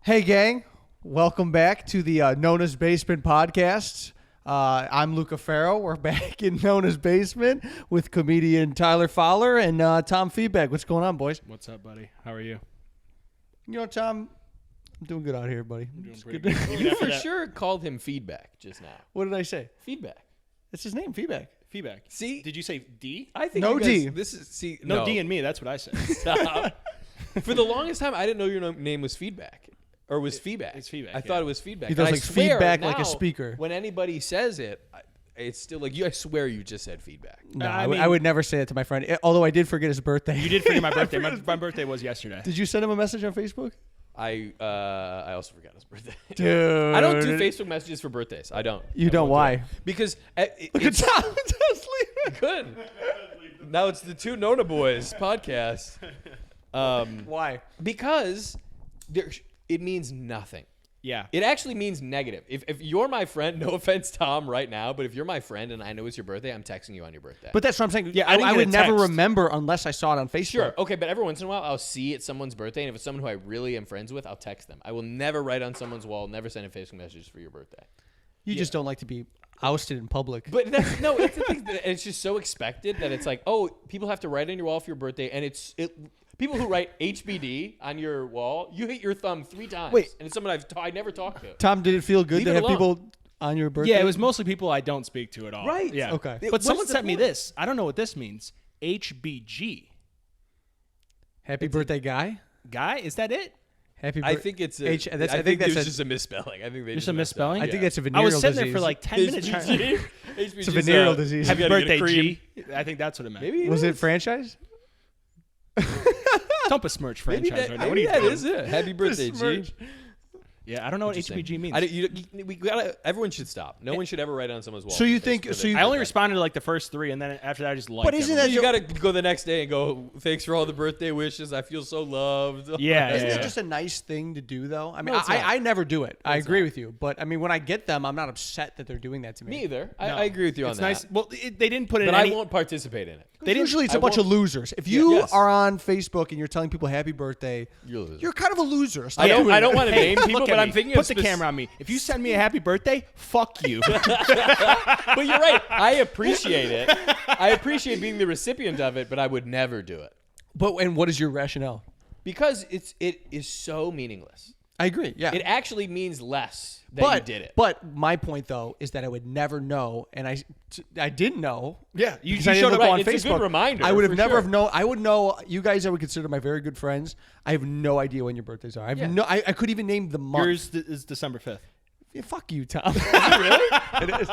Hey, gang. Welcome back to the Nonna's Basement podcast. I'm Luca Farrow. We're back in Nonna's Basement with comedian Tyler Fowler and Tom Feedback. What's going on, boys? What's up, buddy? How are you? You know, Tom, I'm doing good out here, buddy. I'm doing It's pretty good. good. You for sure called him Feedback just now. What did I say? Feedback. It's his name, Feedback. Feedback. See? Did you say D? I think No you guys, D. This is No D in me. That's what I said. Stop. For the longest time, I didn't know your name was Feedback. Or was Feedback. It's Feedback, I thought it was Feedback. He does And I like swear feedback like a now, speaker. When anybody says it, it's still like, I swear you just said Feedback. No, I I would never say it to my friend, although I did forget his birthday. You did forget my birthday. My birthday was yesterday. Did you send him a message on Facebook? I also forgot his birthday. Dude. I don't do Facebook messages for birthdays. I don't. You I don't? won't do Why? it. Because Look at Tom. Tom's leaving. good. Now it's the two Nonna Boys podcast. Why? Because it means nothing. Yeah. It actually means negative. If you're my friend, no offense, Tom, right now, but if you're my friend and I know it's your birthday, I'm texting you on your birthday. But that's what I'm saying. Yeah, I didn't I get would a never text. remember unless I saw it on Facebook. Sure. Okay, but every once in a while, I'll see it's someone's birthday, and if it's someone who I really am friends with, I'll text them. I will never write on someone's wall, never send a Facebook message for your birthday. You just don't like to be ousted in public. But that's, no, it's the thing. It's just so expected that it's like, oh, people have to write on your wall for your birthday, and people who write HBD on your wall, you hit your thumb 3 times. Wait. And it's someone I never talked to. Tom, did it feel good Leave to it have alone. people on your birthday? Yeah, it was mostly people I don't speak to at all. Right. Yeah. Okay. But What's someone the sent me point? this. I don't know what this means. HBG. Happy birthday, guy. Guy? Is that it? Happy I birthday. think it's a, I think that's there's just a misspelling. I think they Just just a messed up. misspelling? I think that's a I venereal was sitting there disease. for like 10 minutes trying to... It's a venereal disease. Happy You gotta get a birthday, cream. G. I think that's what it meant. Maybe Was it franchise? Don't besmirch Maybe franchise that, right now. What are maybe you that doing? is it. Happy birthday, G. Besmirch. Yeah, I don't know what Interesting. HBG means. We gotta. Everyone should stop. No one should ever write on someone's wall. So you for think- their so you- I only birthday. responded to like the first 3, and then after that I just liked But isn't everyone. that You gotta go the next day and go, thanks for all the birthday wishes. I feel so loved. Yeah, Isn't yeah. that just a nice thing to do, though? I mean, No, it's not. I never do it. I it's agree not. with you. But, I mean, when I get them, I'm not upset that they're doing that to me. Me either. No. I agree with you on It's that. nice. Well, they didn't put it But in I any... won't participate in it. They didn't- Usually it's a I bunch of won't- losers. If you yes. are on Facebook and you're telling people happy birthday, You're a loser. you're kind of a loser. Stop I don't. doing I don't that. want to Hey, name people, look but at I'm me. thinking Put of the camera on me. If you send me a happy birthday, fuck you. But you're right. I appreciate it. I appreciate being the recipient of it, but I would never do it And what is your rationale? because it is so meaningless. I agree. Yeah. It actually means less that you did it. But my point, though, is that I would never know, and I didn't know. Yeah, you because I didn't showed look up on It's a Facebook. good reminder, I would have for never sure. have known. I would know. You guys, I would consider my very good friends. I have no idea when your birthdays are. I have Yeah. no. I could even name the month. Yours is December 5th. Yeah, fuck you, Tom. It is.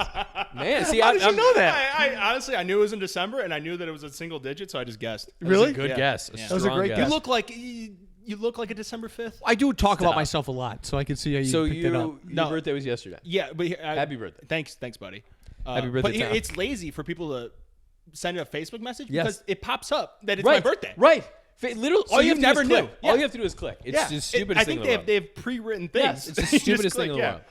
Man, see, How did you know that? I honestly, I knew it was in December, and I knew that it was a single digit, so I just guessed. Really? Good Yeah. guess. Yeah. That was a great Strong guess. You look like a December 5th. I do talk about Stop. myself a lot, so I can see how you So picked it up. your No. birthday was yesterday. Yeah, but Happy birthday. Thanks, buddy. Happy birthday, But Tom. it's lazy for people to send a Facebook message Yes. because it pops up that it's Right. my birthday. Right. Literally, So all you you have to never do is knew. click. Yeah. All you have to do is click. It's the stupidest I thing think in the world. they have pre-written things. Yes, it's the You just stupidest thing click, in the yeah. world.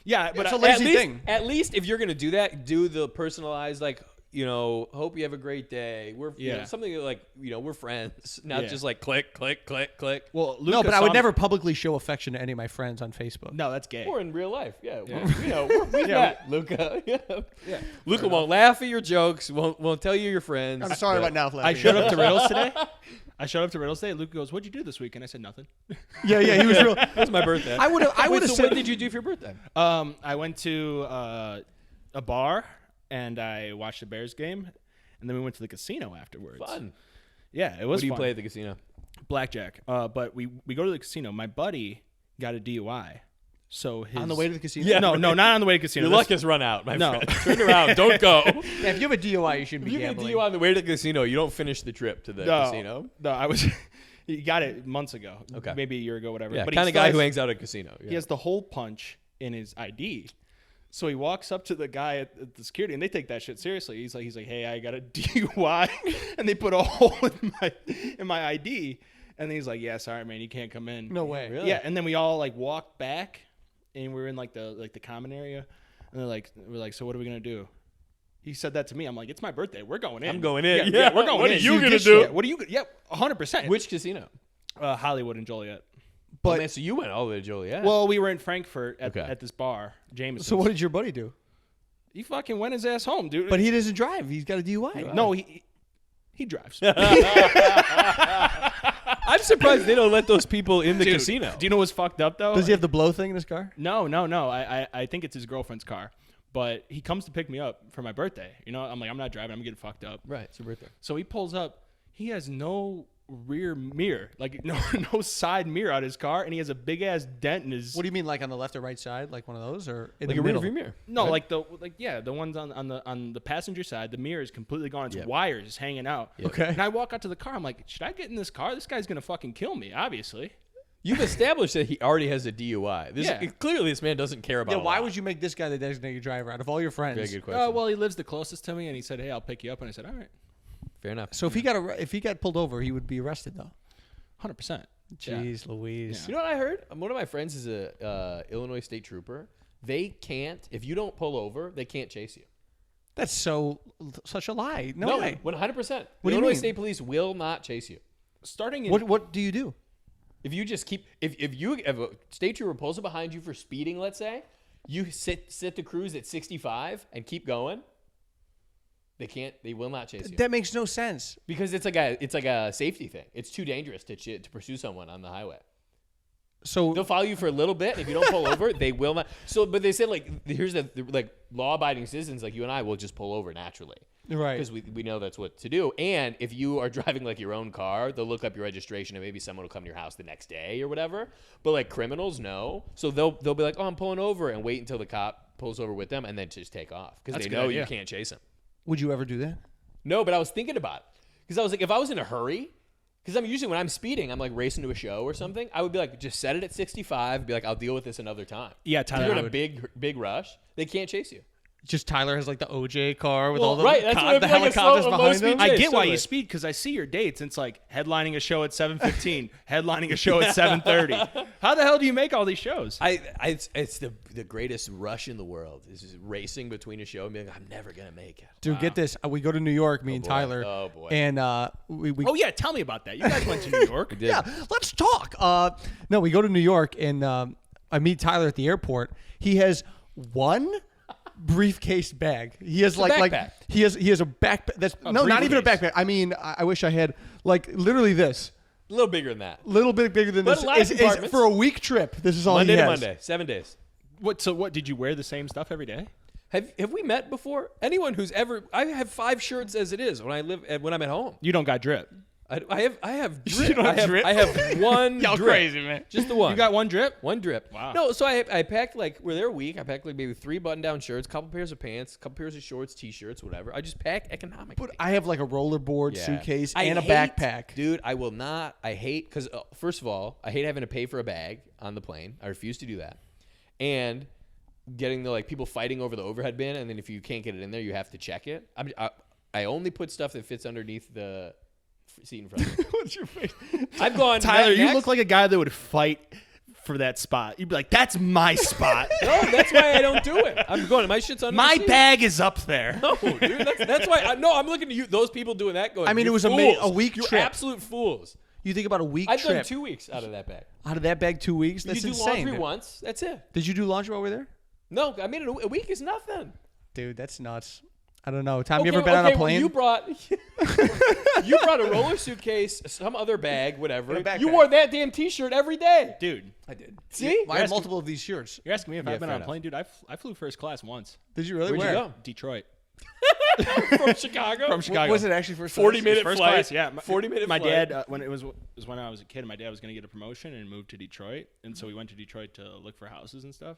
Yeah, but It's a at lazy least- thing. At least if you're gonna do that, do the personalized, like, hope you have a great day. We're something like, we're friends, not Yeah. just like click, click, click, click. Well, Luca No, but I would saw- never publicly show affection to any of my friends on Facebook. No, that's gay. Or in real life, yeah. Yeah. We met Luca. Yeah. Luca won't laugh at your jokes. Won't tell you your friends. I'm sorry but- about now. I showed up to Riddles today. Luca goes, "What'd you do this week?" And I said nothing. Yeah, he was real. That's my birthday. I would have. I Wait, would have so said. what did you do for your birthday? I went to a bar and I watched the Bears game, and then we went to the casino afterwards. Fun. Yeah, it was. What do you fun. play at the casino? Blackjack. But we go to the casino. My buddy got a DUI. So his on the way to the casino. Yeah. no, not on the way to the casino. Your luck has run out, my No. friend. Turn around. Don't go. Yeah, if you have a DUI, you shouldn't If be you get a gambling. DUI on the way to the casino, you don't finish the trip to the casino. No, I was. He got it months ago. Okay. Maybe a year ago, whatever. Yeah, but kind he of guy still who has- hangs out at a casino. Yeah. He has the hole punch in his ID. So he walks up to the guy at the security, and they take that shit seriously. He's like, "Hey, I got a DUI," and they put a hole in my ID, and he's like, "Yeah, sorry, man, you can't come in." No way. Really? Yeah, and then we all like walked back, and we're in like the common area, and we're like, "So what are we gonna do?" He said that to me. I'm like, "It's my birthday. We're going in. I'm going in. Yeah, we're going What in. are you give gonna a do? shit. What are you? Yeah, 100%. Which casino? Hollywood and Joliet. But man, so you went all the way to Joliet. Well, we were in Frankfurt Okay. at this bar, Jameson. so what did your buddy do? He fucking went his ass home, dude. But he doesn't drive. He's got a DUI. No, he drives. I'm surprised they don't let those people in the Dude, casino. Do you know what's fucked up though? Does he have the blow thing in his car? No. I think it's his girlfriend's car. But he comes to pick me up for my birthday. You know, I'm like, I'm not driving. I'm getting fucked up. Right, it's your birthday. So he pulls up. He has no rear mirror, like no side mirror on his car, and he has a big ass dent in his. What do you mean, like on the left or right side, like one of those, or in Like the a rear middle? view mirror. No, right? the ones on the passenger side. The mirror is completely gone. It's Yep. wires just hanging out. Yep. Okay. And I walk out to the car. I'm like, should I get in this car? This guy's gonna fucking kill me, obviously. You've established that he already has a DUI. Yeah. Clearly, this man doesn't care about Yeah, a why lot. would you make this guy the designated driver out of all your friends? Very good question. Well, he lives the closest to me, and he said, hey, I'll pick you up. And I said, all right, Fair enough. So if he got pulled over, he would be arrested though. 100%. Jeez Louise. You know what I heard? One of my friends is a Illinois state trooper. They can't, if you don't pull over, they can't chase you. That's such a lie. No way. 100%. What do you Illinois mean? State Police will not chase you. Starting in What do you do? If you just keep, if a state trooper pulls up behind you for speeding, let's say, you sit the cruise at 65 and keep going. They will not chase you That makes no sense. because it's like a safety thing. It's too dangerous to pursue someone on the highway. So They'll follow you for a little bit. If you don't pull over, they will not. So, but they said here's the law-abiding citizens like you and I will just pull over naturally. right. Because we know that's what to do. And if you are driving like your own car, they'll look up your registration and maybe someone will come to your house the next day or whatever. But like criminals, no. So they'll be like, oh, I'm pulling over, and wait until the cop pulls over with them and then just take off because That's they a good know idea. you can't chase them. Would you ever do that? No, but I was thinking about it because I was like, if I was in a hurry, because I'm usually when I'm speeding, I'm like racing to a show or something. I would be like, just set it at 65. Be like, I'll deal with this another time. Yeah, If Tyler. you're I in a would- big rush, they can't chase you. Just Tyler has like the OJ car with Well, all the, right, that's what it'd the be like a slow- helicopters a low behind speed him. chase. I get why totally. you speed because I see your dates. And it's like headlining a show at 7:15, headlining a show at 7:30. How the hell do you make all these shows? It's the greatest rush in the world. Is just racing between a show and being like, I'm never gonna make it. Dude, get this. We go to New York, me and boy. Tyler. Oh, boy. And we Oh yeah, tell me about that. You guys went to New York. yeah, let's talk. No, we go to New York and I meet Tyler at the airport. He has one briefcase bag. He has a like backpack. he has a backpack. That's no, not even a briefcase. backpack. I mean, I wish I had like literally this. A little bigger than that. Little bit bigger than But this. a lot of Is compartments. for a week trip. This is all Monday he to has. Monday, 7 days. What did you wear the same stuff every day? Have we met before? Anyone who's ever? I have 5 shirts as it is when I'm at home. You don't got drip. I have drip. don't have drip? I have one Y'all drip. crazy, man. Just the one. You got one drip? one drip. Wow. No, so I packed we're there a week. I packed like maybe 3 button-down shirts, couple pairs of pants, couple pairs of shorts, t-shirts, whatever. I just pack economically. But I have like a rollerboard Yeah. suitcase I and a hate- backpack. Dude, I will not. I hate because first of all, I hate having to pay for a bag on the plane. I refuse to do that, and getting the people fighting over the overhead bin, and then if you can't get it in there, you have to check it. I only put stuff that fits underneath the seat in front of me. What's your face? I've gone Tyler, you next. look like a guy that would fight for that spot. You'd be like, "That's my spot. No, that's why I don't do it. I'm going. My shit's under My the seat. bag is up there." No, dude. That's why. I'm looking at you. Those people doing that. Going. I mean, "You it was a fools. week You're trip. absolute fools. You think about a week I've trip. done 2 weeks out of that bag. Out of that bag 2 weeks? That's you do insane. laundry dude. once. That's it. Did you do laundry while we were there? No, I mean a week is nothing. Dude, that's nuts. I don't know. Tom, you ever been on a well, plane? you brought a roller suitcase, some other bag, whatever. And a backpack. You wore that damn T-shirt every day. Dude, I did. See? I had multiple of these shirts. you're asking me if Yeah, I've been fair on a enough. plane, dude. I flew first class once. Did you really? Where'd you Where? go? Detroit. From Chicago. From Chicago. Was it actually first 40 class? minute First flight. class, yeah. 40-minute My flight. dad, when it was when I was a kid, my dad was going to get a promotion and moved to Detroit, and so we went to Detroit to look for houses and stuff.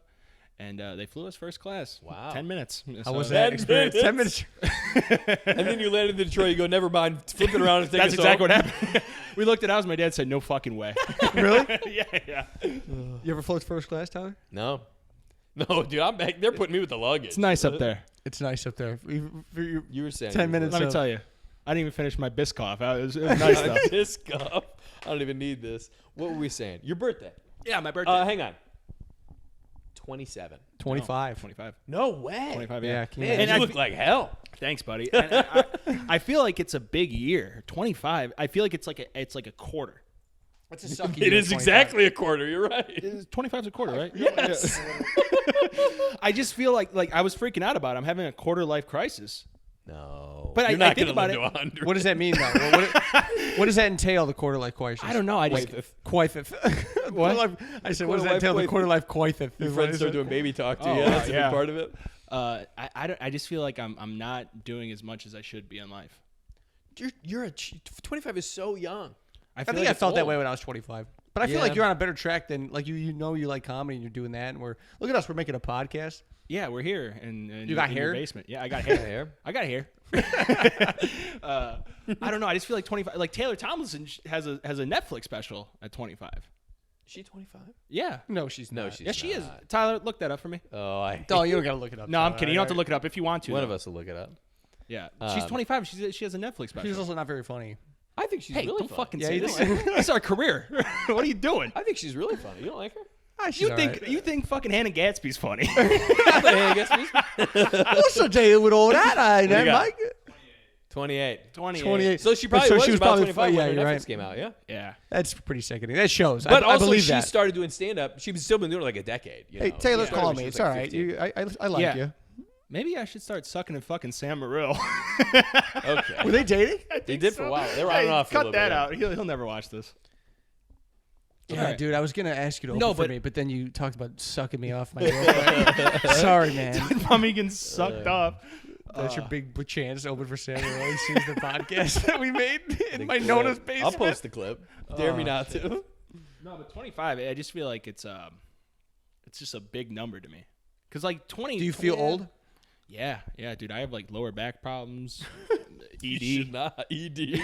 And they flew us first class. Wow. 10 minutes. How was So that 10 experience? 10 minutes. And then you landed in Detroit. You go, never mind. Flip it around and take That's us exactly home. what happened. We looked at ours. My dad said, "No fucking way." Really? yeah. You ever float first class, Tyler? No, dude. I'm back. They're putting me with the luggage. It's nice up there. It's nice up there. You were saying 10 minutes. Let me So- tell you. I didn't even finish my Biscoff. It was nice stuff. This cup. I don't even need this. What were we saying? Your birthday. Yeah, my birthday. Hang on. 27. 25. 25. No way. 25, Yeah, yeah. can you Man, And you I look like hell. Thanks, buddy. And I feel like it's a big year. 25. I feel like it's like a quarter. What's a sucky? It is exactly a quarter. You're right. 25's a quarter, right? Yes. I just feel like I was freaking out about it. I'm having a quarter life crisis. No. But You're I not think gonna about live it. to 100. What does that mean, though? What does that entail? The quarter life crisis. I don't know. I just Coifeth. What? I said, what does that entail? The quarter life coifeth. Your friends start doing baby talk to you. Oh, Yeah, that's a yeah. big part of it. I just feel like I'm not doing as much as I should be in life. 25 is so young. I think I felt that way when I was 25. But I feel Yeah. like you're on a better track than like you like comedy and you're doing that, and look at us, we're making a podcast. Yeah, we're here and You got in hair? your basement. Yeah, I got hair. Hair? I got hair. I don't know. I just feel like 25. Like Taylor Tomlinson has a Netflix special at 25. Is she 25? Yeah. No, she's No, not. she's Yeah, she is. not. Tyler, look that up for me. Oh, Oh, you don't gotta look it up. No, I'm Tyler. kidding. You don't have to look it up if you want to. One though. of us will look it up. Yeah, she's 25. She has a Netflix special. She's also not very funny. I think she's hey, really don't funny. fucking Yeah, say you this. think- This is our career. What are you doing? I think she's really funny. You don't like her? She's You all think right. you think fucking Hannah Gadsby's funny? I guess Also, tell you with all that, do you got? Mike. 28. 28. So she probably So was, she was about probably 25 yeah, when her you're Netflix right. came out, yeah? Yeah. That's pretty sickening. That shows. But I also, believe she that. started doing stand-up. She's still been doing it like a decade. You Hey, know? Taylor's She started calling when me. she It's was, all like, right. 15. I like Yeah. you. Maybe I should start sucking in fucking Sam Morril. Okay. Were they dating? They did for a while. They were on and off for a Cut little that bit. out. He'll never watch this. Yeah, Alright. dude. I was gonna ask you to open No, for but- me, but then you talked about sucking me off my girlfriend. Sorry, man. Mommy getting sucked off. That's your big chance to open for Samuel when he sees the podcast that we made in my clip. Nona's basement. I'll post the clip. Dare me not to. No, but 25. I just feel like it's just a big number to me. Cause like 20. Do you feel old? Yeah, dude. I have like lower back problems. You ED. should not. ED.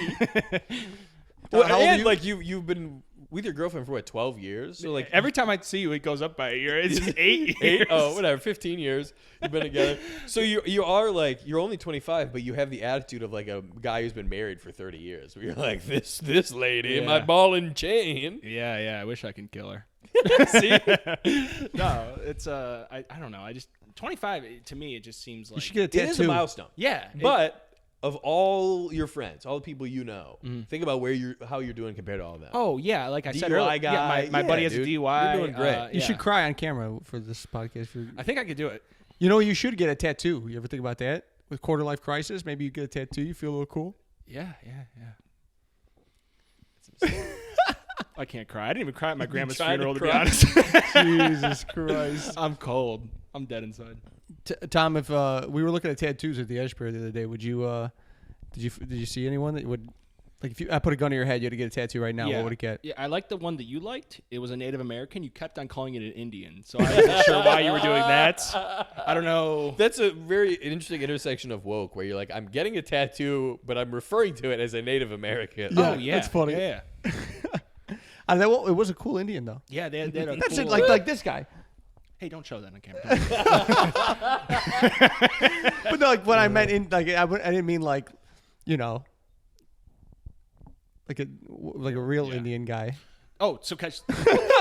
How old are and you? like you've been with your girlfriend for what, 12 years? So like Every time I see you, it goes up by a year. It's 8 years. Oh, whatever, 15 years you've been together. So you are like, you're only 25, but you have the attitude of like a guy who's been married for 30 years. Where you're like, this lady, Yeah. my ball and chain. Yeah. I wish I could kill her. See? No, it's I don't know. I just 25 to me it just seems like You should get a It is a tattoo. milestone. yeah. But of all your friends, all the people you know, think about how you're doing compared to all of them. oh yeah, like I said DUI earlier, guy. yeah, my Yeah, buddy has dude. a DUI. You're doing great. You yeah. should cry on camera for this podcast. I think I could do it. You know, you should get a tattoo. You ever think about that? With quarter life crisis, maybe you get a tattoo. You feel a little cool. Yeah. I can't cry. I didn't even cry at my grandma's tried to funeral, to be cry? honest. Jesus Christ. I'm cold. I'm dead inside. Tom, if we were looking at tattoos at the Ashbury the other day, would you did you see anyone that would like if I put a gun to your head, you had to get a tattoo right now? yeah. What would it get? Yeah, I like the one that you liked. It was a Native American. You kept on calling it an Indian, so I wasn't sure why you were doing that. I don't know. That's a very interesting intersection of woke, where you're like, I'm getting a tattoo, but I'm referring to it as a Native American. Yeah. Oh yeah, that's funny. Yeah. It was a cool Indian though. Yeah, they had a That's cool, it, like this guy. Hey, don't show that on camera. But no, like what I meant in like I didn't mean like, you know, like a real Indian guy. Oh, so catch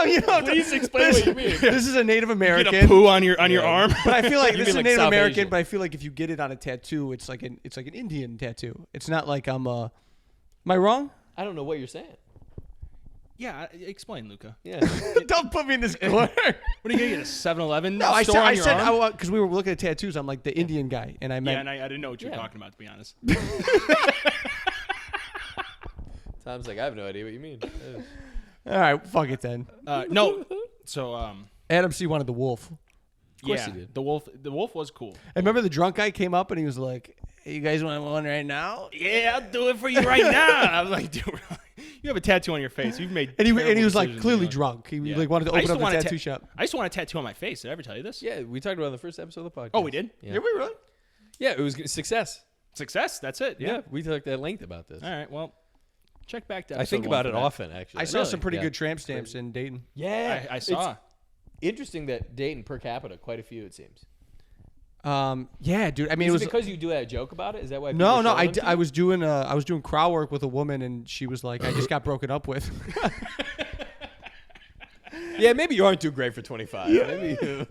You know, Please explain what you mean. This is a Native get American. a poo on your arm. But I feel like You this is mean a like Native South American. Asian. But I feel like if you get it on a tattoo, it's like an Indian tattoo. It's not like I'm Am I wrong? I don't know what you're saying. Yeah, explain, Luca. Yeah. Don't put me in this corner. What are you gonna get a 7-Eleven? No, I store said on I your said arm? because we were looking at tattoos. I'm like the Indian guy, and I Yeah, meant and I didn't know what you were Yeah. talking about, to be honest. Tom's like, I have no idea what you mean. all right, fuck it then. No, so Adam C wanted the wolf. course yeah, he did. The wolf was cool. I remember the drunk guy came up and he was like, "Hey, you guys want one right now?" Yeah, I'll do it for you right now. I was like, dude, you have a tattoo on your face. You've made And he terrible was like decisions, clearly you know? drunk. He Yeah. like wanted to I used open up to a want a tattoo shop. I used to want a tattoo on my face. Did I ever tell you this? Yeah, we talked about it on the first episode of the podcast. Oh, we did? Yeah, Did we really? yeah, it was success. Success. That's it. Yeah, Yeah. we talked at length about this. All right. Well, check back to I think episode about one it for that. often, actually. I saw Really? some pretty Yeah. good tramp stamps in Dayton. Yeah, I saw. It's interesting that Dayton per capita, quite a few, it seems. Yeah, dude. I mean, Is it it was because you do that joke about it? Is that why? no. people show them to I you? was doing crowd work with a woman, and she was like, "I just got broken up with." Yeah, maybe you aren't too great for 25. Maybe. Sorry.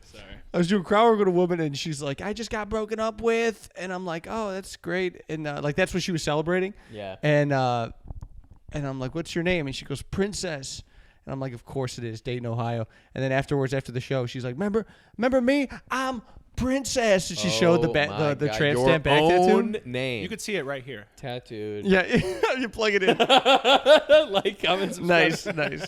I was doing crowd work with a woman, and she's like, "I just got broken up with," and I'm like, "Oh, that's great," and like that's what she was celebrating. Yeah. And And I'm like, what's your name? And she goes, Princess. And I'm like, of course it is, Dayton, Ohio. And then afterwards, after the show, she's like, remember me? I'm Princess. And she showed the tramp stamp back own tattoo. name. You could see it right here. Tattooed. Yeah, you plug it in. Like, comment, subscribe. Nice.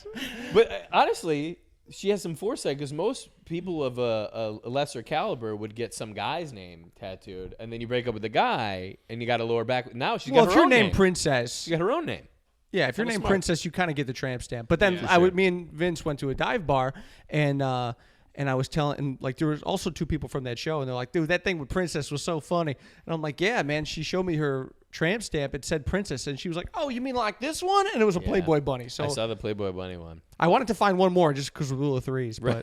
But honestly, she has some foresight because most people of a lesser caliber would get some guy's name tattooed, and then you break up with the guy, and you got to lower back. Now she's got her own name. Well, if you're named Princess, She got her own name. yeah, if you're named smart. Princess, you kind of get the tramp stamp. But then Yeah, me and Vince went to a dive bar, and I was telling, and like there was also 2 people from that show, and they're like, dude, that thing with Princess was so funny. And I'm like, yeah, man. She showed me her tramp stamp. It said Princess, and she was like, oh, you mean like this one? And it was a Playboy bunny. So I saw the Playboy bunny one. I wanted to find one more just because of rule of threes. But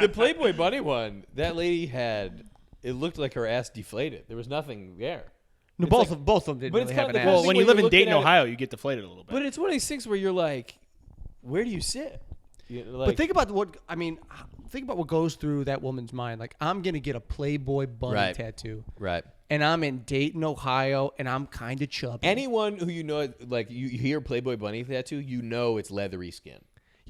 The Playboy bunny one, that lady had, it looked like her ass deflated. There was nothing there. no, both of them didn't but it's really have an kinda the ass. cool Well, when when you live you're in Dayton, looking at it- Ohio, you get deflated a little bit. But it's one of these things where you're like, where do you sit? But think about think about what goes through that woman's mind. Like, I'm gonna get a Playboy bunny tattoo, Right. and I'm in Dayton, Ohio, and I'm kind of chubby. Anyone who you know, like you hear Playboy bunny tattoo, you know it's leathery skin.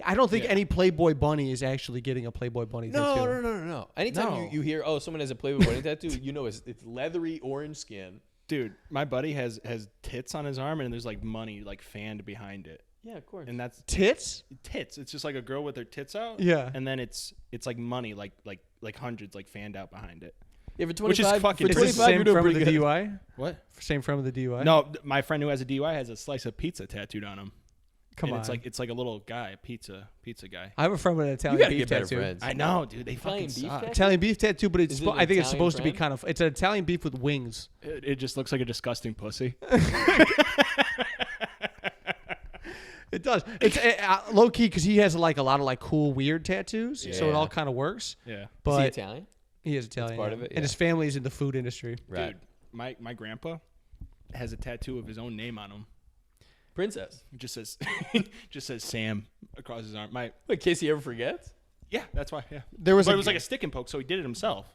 I don't think any Playboy bunny is actually getting a Playboy bunny tattoo. No. Anytime No. you hear, oh, someone has a Playboy bunny tattoo, you know it's leathery orange skin. Dude, my buddy has tits on his arm, and there's like money like fanned behind it. Yeah, of course. And that's Tits? tits. It's just like a girl with her tits out. Yeah. And then it's like money, like hundreds like fanned out behind it. Yeah, for 25, Which is fucking- for Is Is this the 25 same you're doing from pretty the good. DUI? What? Same from the DUI? No, my friend who has a DUI has a slice of pizza tattooed on him. Come and on. it's like a little guy, pizza guy. I have a friend with an You Italian gotta beef get better tattoo. friends. I know, dude. They Italian fucking beef suck. tattoo? Italian beef tattoo, but Is it an I think it's Italian supposed to be friend? kind of. It's an Italian beef with wings. It just looks like a disgusting pussy. It does. It's low key because he has like a lot of like cool weird tattoos, so it Yeah. all kind of works. Yeah. Is he But Italian? he is Italian, part of it, and yeah. his family is in the food industry. Right. Dude, my grandpa has a tattoo of his own name on him. Princess. It just says Sam across his arm. In case he ever forgets. Yeah, that's why. Yeah. There was But a- it was like a stick and poke, so he did it himself.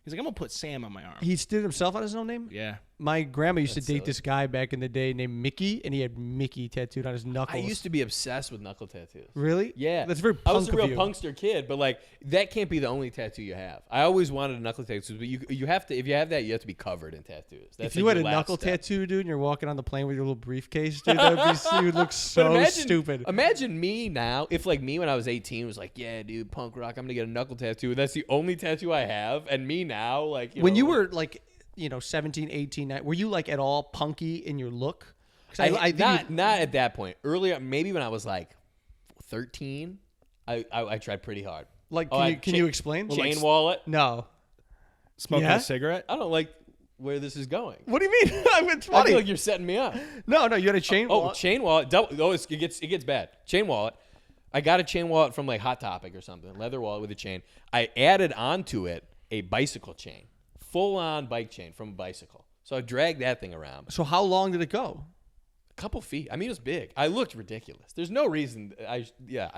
He's like, I'm gonna put Sam on my arm. He did himself on his own name. Yeah. My grandma used That's to date silly. this guy back in the day named Mickey, and he had Mickey tattooed on his knuckles. I used to be obsessed with knuckle tattoos. Really? Yeah. That's very I was punk a of real you. punkster kid, but like that can't be the only tattoo you have. I always wanted a knuckle tattoo, but you have to, if you have that, you have to be covered in tattoos. That's If you like had a your last knuckle step. tattoo, dude, and you're walking on the plane with your little briefcase, dude, you would look But so stupid. Imagine me now, if like me when I was 18 was like, yeah, dude, punk rock, I'm gonna get a knuckle tattoo. And that's the only tattoo I have. And me now, like, When know, you were like, 17, 18, were you like at all punky in your look? 'Cause I think not at that point. Earlier, maybe when I was like 13, I tried pretty hard. like, Oh, can you explain? Chain wallet. No. Smoking Yeah? a cigarette. I don't like where this is going. What do you mean? It's I funny. feel like you're setting me up. No, you had a chain Oh, wallet. chain wallet. It gets bad. Chain wallet. I got a chain wallet from like Hot Topic or something. Leather wallet with a chain. I added onto it a bicycle chain, full on bike chain from a bicycle. So I dragged that thing around. So how long did it go? A couple feet. I mean, it was big. I looked ridiculous. There's no reason. I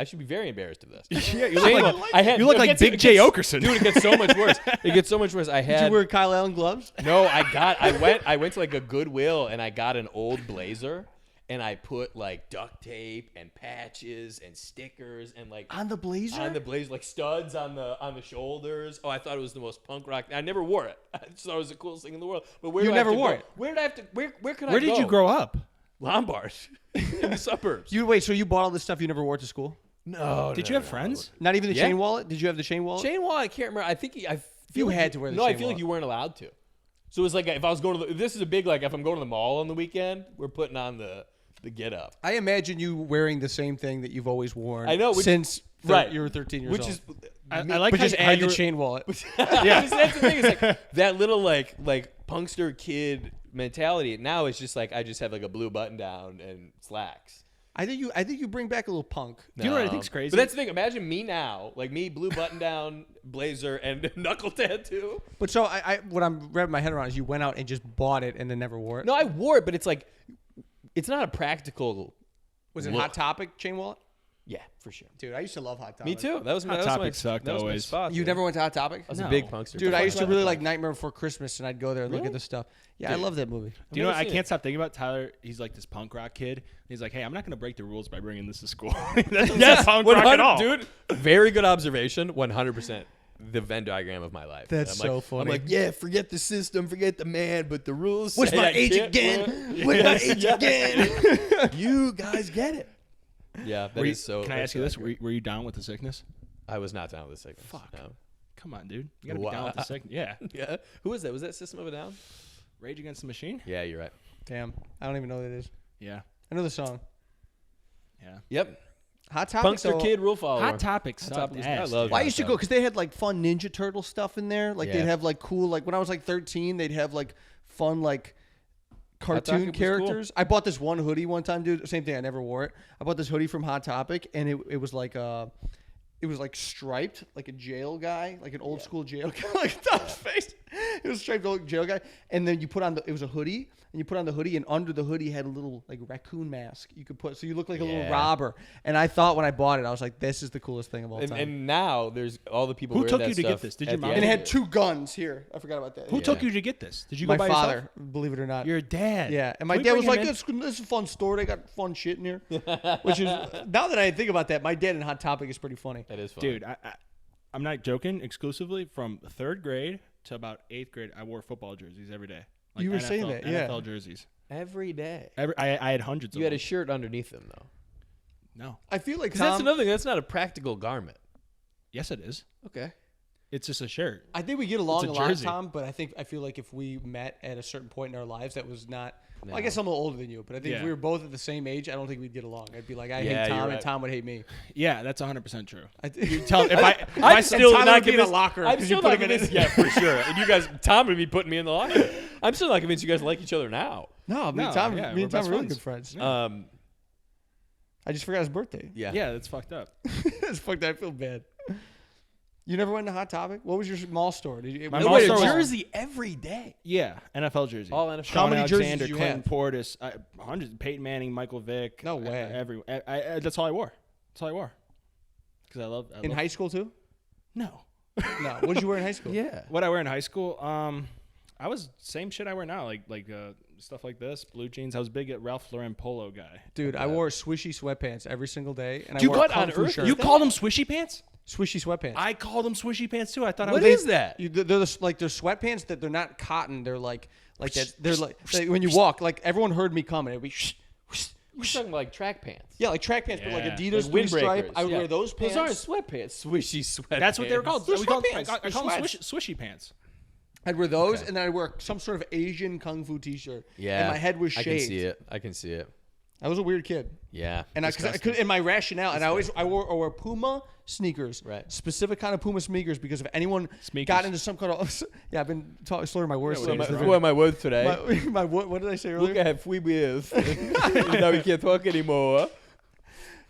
should be very embarrassed of this. Yeah, you Chain look wallet. like, I had- you look it like gets- Big it J gets- Okerson. Dude, it gets so much worse. It gets so much worse. I Did had you wear Kyle Allen gloves? no. I went to like a Goodwill and I got an old blazer and I put like duct tape and patches and stickers and like On the blazer? on the blazer, like studs on the shoulders. Oh, I thought it was the most punk rock. I never wore it. I just thought it was the coolest thing in the world. But where You do I have never to wore go? it? Where did I have to? Where could I Where go? did you grow up? Lombard in the suburbs. Wait, so you bought all this stuff you never wore to school? No. Did you have friends? Not even the Yeah. chain wallet? Did you have the chain wallet? Chain wallet? I can't remember. I think I feel You like had to wear the No, I chain feel like wallet. you weren't allowed to. So it was like if I was going to this is a big like if I'm going to the mall on the weekend, we're putting on the get up. I imagine you wearing the same thing that you've always worn. I know, which- since right. you were 13 years Which old. is I like but how, just how add you the were- chain wallet. yeah. That's the thing. It's like that little like punkster kid mentality. Now it's just like I just have like a blue button down and slacks. I think you bring back a little punk. Do you know what I think's crazy? But that's the thing. Imagine me now, like me, blue button down, blazer, and knuckle tattoo. But so what I'm wrapping my head around is you went out and just bought it and then never wore it. No, I wore it, but it's like it's not a practical. Was it look. Hot Topic chain wallet? Yeah, for sure. Dude, I used to love Hot Topic. Me too. That was my, Hot that was Topic my, sucked that was my always. spot. You dude. never went to Hot Topic? I was a No. big punkster. Dude, I used to Fuck really that like place. Nightmare Before Christmas, and I'd go there and look Really? at this stuff. Yeah, I love that movie. Do you know? never I seen can't it. stop thinking about Tyler. He's like this punk rock kid. He's like, hey, I'm not gonna break the rules by bringing this to school. That's not punk rock at all, dude. Very good observation. 100%. The Venn diagram of my life. That's I'm so like, funny. I'm like, yeah, forget the system, forget the man, but the rules. What's say my I age can't again? win. What's my Yes, age yeah. again? You guys get it. Yeah, that Were you- is so. Can I that's ask you so this? accurate. Were you down with the sickness? I was not down with the sickness. Fuck. No. Come on, dude. You gotta be down with the sickness. Yeah. Yeah. Who was that? Was that System of a Down? Rage Against the Machine. Yeah, you're right. Damn, I don't even know what it is. Yeah. I know the song. Yeah. Yep. Hot Topic. Punkster kid rule follower. Hot Topic Hot sucked Topic was- ass, I love dude. Well, I Hot used to go Topic. because they had like fun Ninja Turtle stuff in there. Like Yeah. they'd have like cool, like when I was like 13, they'd have like fun like Topic cartoon was characters. I bought this one hoodie one time, dude. Same thing. I never wore it. I bought this hoodie from Hot Topic, and it was like it was like striped, like a jail guy, like an old school jail guy, like Tom's face. It was a striped old jail guy, and then you put on it was a hoodie, and you put on the hoodie, and under the hoodie had a little like raccoon mask you could put, so you look like a little Yeah. robber. And I thought when I bought it, I was like, this is the coolest thing of all time. And now there's all the people Who wear took that you to get stuff this? Did at your the mom- end And it of had 2 guns here. I forgot about that. Who Yeah. took you to get this? Did you My go by father, yourself? believe it or not. Your dad. Yeah, and my Can we dad was bring like, him in? this is a fun store. They got fun shit in here. Which is, now that I think about that, my dad in Hot Topic is pretty funny. That is fun. Dude, I'm not joking. Exclusively from 3rd grade to about 8th grade, I wore football jerseys every day. Like You were NFL, saying that, yeah. NFL jerseys. Every day. I had hundreds You of had a them. shirt underneath them though. No. I feel like Because that's Tom, another thing. That's not a practical garment. Yes, it is. Okay. It's just a shirt. I think we get along It's a a lot, jersey. Tom, but I feel like if we met at a certain point in our lives that was not, well, I No. guess I'm a little older than you, but I think if Yeah. we were both at the same age, I don't think we'd get along. I'd be like, I Yeah, hate you're Tom, and right. Tom would hate me. Yeah, that's 100% true. I Tell if I I'm still Tyler not would be in a convinced. locker I'm 'cause still you put not him in it. convinced. Yeah, for sure. And you guys, Tom would be putting me in the locker. I'm still not convinced you guys like each other now. No, me No, and Tom, yeah, me we're and Tom best are really friends. good friends. Yeah. I just forgot his birthday. yeah, that's fucked up. It's fucked. I feel bad. You never went to Hot Topic? What was your mall store? Did you? My You mall wear a store was- jersey every day. Yeah, NFL jersey. All NFL. Shawn How many jerseys Alexander, did you Clinton have? Portis, hundreds. Peyton Manning, Michael Vick. No way. That's all I wore. That's all I wore. Because I love. In high school too? No. No. What did you wear in high school? Yeah. What I wear in high school? I was same shit I wear now, like stuff like this, blue jeans. I was big at Ralph Lauren polo guy. Dude, I wore swishy sweatpants every single day, and I Dude, wore what a kung on fu earth? shirt. You called them swishy pants? Swishy sweatpants. I called them swishy pants too. I thought I What was. is that? They're they're sweatpants that they're not cotton. They're like that. They're like when you walk, like everyone heard me coming. It'd be You're talking like track pants. yeah, like track pants, but like Yeah. Adidas Like stripe. windbreakers. I would Yeah. wear those pants. Those aren't sweatpants. Swishy sweatpants. That's what they were called. They're We called- sweatpants. I They're call them sweats. swishy pants. I'd wear those, Okay. and then I'd wear some sort of Asian kung fu T-shirt. Yeah. and my head was shaved. I can see it. I can see it. I was a weird kid. Yeah. And I could, in my rationale, and I wore Puma sneakers, Right. Specific kind of Puma sneakers, because if anyone Sneakers. got into some kind of, yeah, I've been slurring my words. Yeah, today. what is Who am I with today? What did I say Look, earlier? I have 3 beers. Now we can't talk anymore.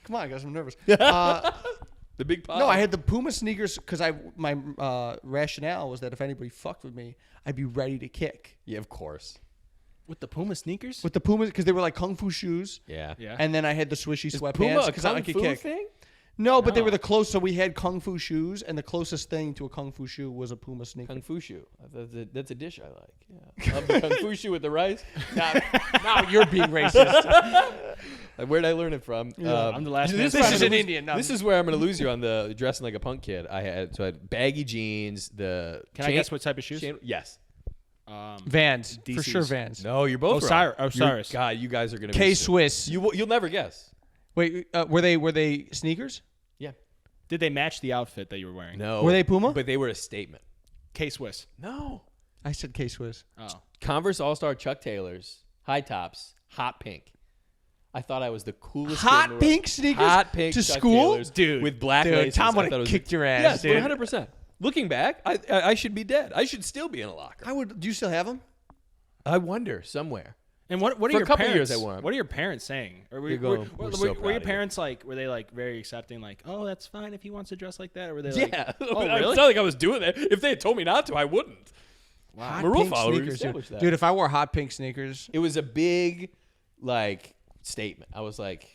Come on, guys, I'm nervous. The big pop. No, I had the Puma sneakers because my rationale was that if anybody fucked with me, I'd be ready to kick Yeah, of course. With the Puma sneakers? with the Pumas because they were like kung fu shoes. Yeah. Yeah. And then I had the swishy Is sweatpants Puma a because I kung could fu kick. thing? No, but they No. were the close. So we had kung fu shoes, and the closest thing to a kung fu shoe was a Puma sneaker. Kung fu shoe. That's a dish I like. Yeah. Love the kung fu shoe with the rice. Now you're being racist. Like, where'd I learn it from? I'm the last man This standing. is an Indian. No. This is where I'm going to lose you on the dressing like a punk kid. I had baggy jeans. The Can I guess what type of shoes? Yes. Vans for DCs. sure. Vans. No, you're both Osiris- wrong. Osiris. God, you guys are going to K be Swiss. You'll never guess. Wait, were they sneakers? Yeah. Did they match the outfit that you were wearing? No. Were they Puma? But they were a statement. K Swiss. No. I said K Swiss. Oh. Converse All-Star Chuck Taylors, high tops, hot pink. I thought I was the coolest kid Hot in the world. pink sneakers Hot pink to Chuck school? Taylors Dude. with black Dude, laces. Tom I would thought it have was kicked your ass, Yes, dude. 100%. Looking back, I should be dead. I should still be in a locker. I would. Do you still have them? I wonder somewhere. And what are For a your couple parents? years I wore 'em. What are your parents saying? Or You're going, "We're so were proud your of you." parents like? Were they like very accepting? Like, oh, that's fine if he wants to dress like that. Or were they like, Yeah. oh, It's really? not like I was doing that. If they had told me not to, I wouldn't. Hot I'm a rule pink follower. We sneakers, established dude. that. Dude, if I wore hot pink sneakers, It was a big, like, statement. I was like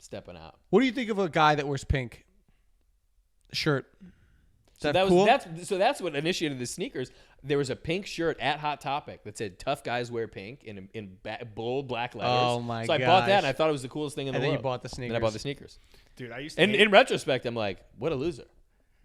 stepping out. What do you think of a guy that wears pink shirt? So that cool? that's what initiated the sneakers. There was a pink shirt at Hot Topic that said "Tough guys wear pink" in bold black letters. Oh my So I bought that, and I thought it was the coolest thing in the And then world. you bought the sneakers. And I bought the sneakers. Dude, I used to. And in retrospect, I'm like, what a loser.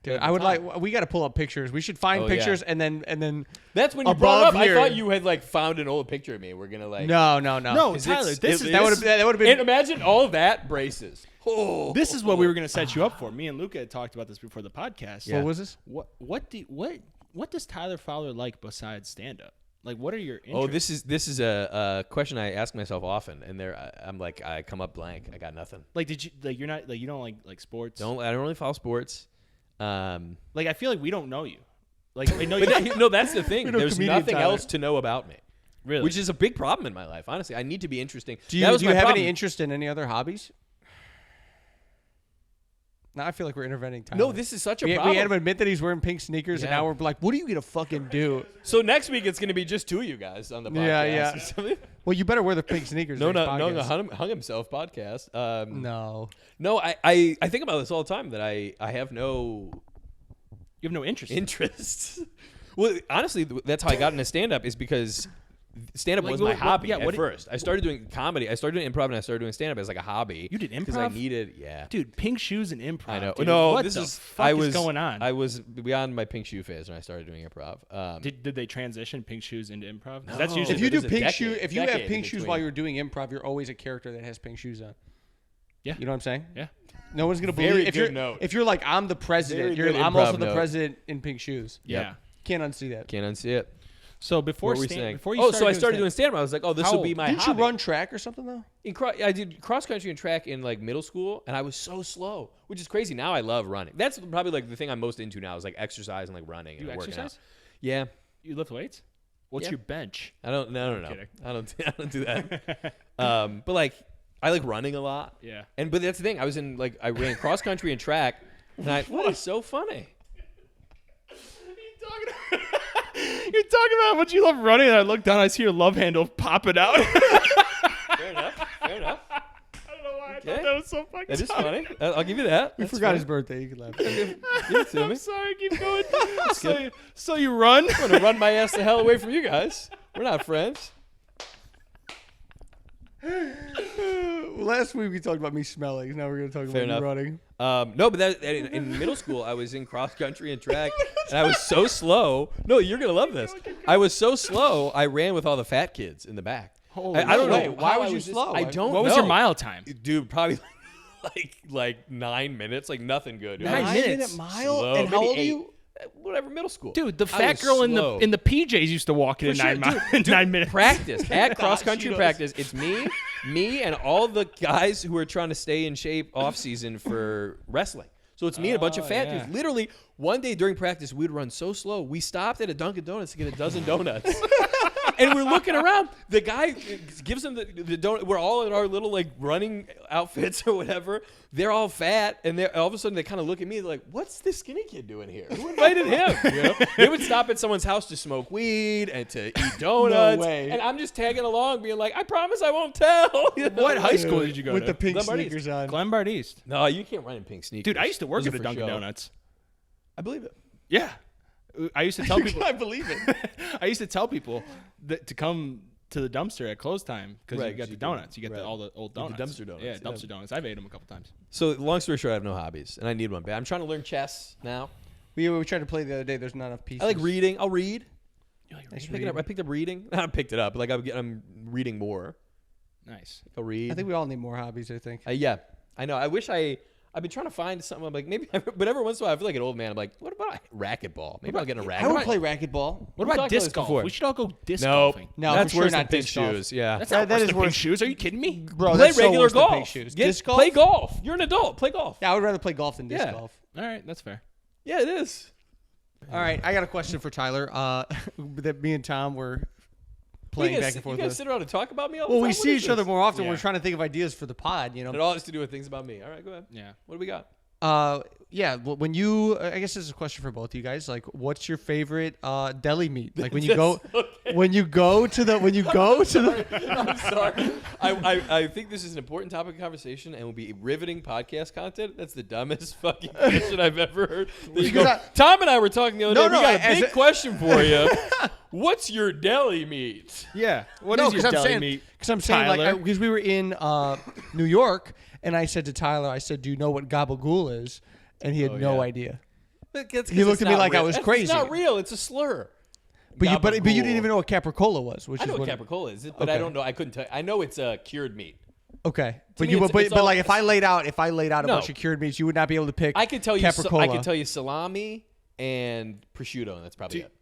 Dude, At the I would time. like. We got to pull up pictures. We should find Oh, yeah. pictures and then. That's when you brought it above up. here- I thought you had like found an old picture of me. We're gonna like No, No, 'Cause Tyler, it's- this it- is that would have been. And imagine all of that braces. Oh, this is what we were going to set you up for. Me and Luca had talked about this before the podcast. What was this? What does Tyler Fowler like besides stand up? Like, what are your interests? Oh, this is a question I ask myself often, and I'm like, I come up blank. I got nothing. like, did you like? You're not like you don't like sports. I don't really follow sports. Like, I feel like we don't know you. Like, I know But you. no, that's the thing. We know There's comedian nothing Tyler. else to know about me, Really? which is a big problem in my life. Honestly, I need to be interesting. Do you That was do you my have problem. any interest in any other hobbies? Now I feel like we're interventing. Tyler. No, this is such a we problem. had him admit that he's wearing pink sneakers, and Yeah. now we're like, "What are you gonna fucking do?" So next week it's going to be just two of you guys on the podcast. Yeah. Well, you better wear the pink sneakers. No, next no, podcast. hung himself podcast. No. No, I think about this all the time that I have no You have no interest. interest. Well, honestly, that's how I got into stand up is because stand up Like, was my what- hobby yeah, at what did- first. I started doing comedy. I started doing improv and I started doing stand up as like a hobby. You did because I improv? needed, yeah. Dude, pink shoes and improv. I know. Dude. No, what this the is fuck I was is going on? I was beyond my pink shoe phase when I started doing improv. Did they transition pink shoes into improv? 'Cause No. That's usually If you There's do a pink decade- shoes, if you have decade pink in shoes between. while you're doing improv, you're always a character that has pink shoes on. Yeah. You know what I'm saying? Yeah. No one's gonna Very believe if good you're note. if you're like I'm the president. Very good I'm also improv the note. president in pink shoes. Yeah. Yep. Can't unsee that. Can't unsee it. So before What were we stand, saying? before you Oh, so I started stand- doing stand up. I was like, oh, this How will be old? my Didn't hobby. you run track or something though? I did cross country and track in like middle school, and I was so slow, which is crazy. Now I love running. That's probably like the thing I'm most into now is like exercise and like running and You working out. exercise? Yeah, You lift weights? What's Yeah. your bench? I don't. No. kidding. I don't do that. But like I like running a lot. Yeah. But that's the thing. I ran cross country and track, and what is so funny? You're talking about how much you love running, and I look down, I see your love handle popping out. Fair enough. Fair enough. I don't know why I Okay. thought that was so fucking That is funny. funny. I'll give you that. We That's forgot funny. his birthday. You can laugh. Give it to me. I'm sorry, keep going. so you run? I'm gonna run my ass the hell away from you guys. We're not friends. Last week we talked about me smelling. Now we're gonna talk Fair about enough. you running. No, but in middle school, I was in cross country and track, and I was so slow. No, you're gonna love this. I was so slow. I ran with all the fat kids in the back. Holy I don't know shit. Why how was I you just- slow? I don't. What was know. your mile time? Dude? Probably like 9 minutes. Like nothing good. It was 9 like minutes? 9-minute mile. slow. And how Maybe old are 8. you? Whatever, middle school. Dude, the I fat was girl slow. in the PJs used to walk in For sure, 9 minutes. Practice at cross country she does. practice. It's me, and all the guys who are trying to stay in shape off season for wrestling. So it's me and a bunch of fat yeah. dudes. Literally, one day during practice, we'd run so slow. We stopped at a Dunkin' Donuts to get a dozen donuts. And we're looking around. The guy gives them the donut. We're all in our little like running outfits or whatever. They're all fat, and all of a sudden they kind of look at me like, "What's this skinny kid doing here? Who invited him?" You know? They would stop at someone's house to smoke weed and to eat donuts. way. And I'm just tagging along, being like, "I promise I won't tell." You know? What high school did you go With to? the pink Glenbard sneakers on. Glenbard East. No, you can't run in pink sneakers. Dude, I used to work Those at are a for Dunkin' show. Donuts. I believe it. Yeah. I used to tell people. I believe it. I used to tell people that to come to the dumpster at close time because Right, you got 'cause the you can- donuts. You get right. all the old Get the donuts. dumpster donuts, Yeah, yeah. dumpster donuts. I've ate them a couple times. So long story short, I have no hobbies, and I need one bad. I'm trying to learn chess now. We tried to play the other day. There's not enough pieces. I like reading. I'll read. You like I reading? picked up reading. I picked it up. Like I'm reading more. Nice. I'll read. I think we all need more hobbies. I think. Yeah, I know. I wish I've been trying to find something. I'm like maybe, but every once in a while I feel like an old man. I'm like, what about racquetball? Maybe I'll get a I racket. would play racquetball. What We about talked about disc this golf? before. We should all go disc No, golfing. No, that's for sure worse not than pink disc golf. shoes. Yeah, That's That- not that worse is than worse. pink shoes. Are you kidding me? Bro, play that's so regular worse than golf. pink shoes. Get- Disc golf? Play golf. You're an adult. Play golf. Yeah, I would rather play golf than disc Yeah. golf. All right, that's fair. Yeah, it is. All right, I got a question for Tyler. That me and Tom were playing back and forth You guys with. sit around and talk about me all the Well, time? we What see is each other this? more often. Yeah. We're trying to think of ideas for the pod. You know. It all has to do with things about me. All right, go ahead. Yeah. What do we got? Yeah, when you, I guess this is a question for both of you guys. Like, what's your favorite deli meat? Like when you go, when you go to the. I'm sorry. I think this is an important topic of conversation and will be riveting podcast content. That's the dumbest fucking question I've ever heard. Tom and I were talking the other day. We got a big question for you. What's your deli meat? Yeah. What is your deli meat? Because I'm saying, like, because we were in New York, and I said to Tyler, I said, "Do you know what gabagool is?" And he had no idea. He looked at me like I was crazy. It's not real. It's a slur. But you didn't even know what capricola was. Which I know is what capricola is, but I don't know. I couldn't tell you. I know it's cured meat. Okay, but like if I laid out a bunch of cured meats, you would not be able to pick. I could tell you. capricola. I could tell you salami and prosciutto, and that's probably it.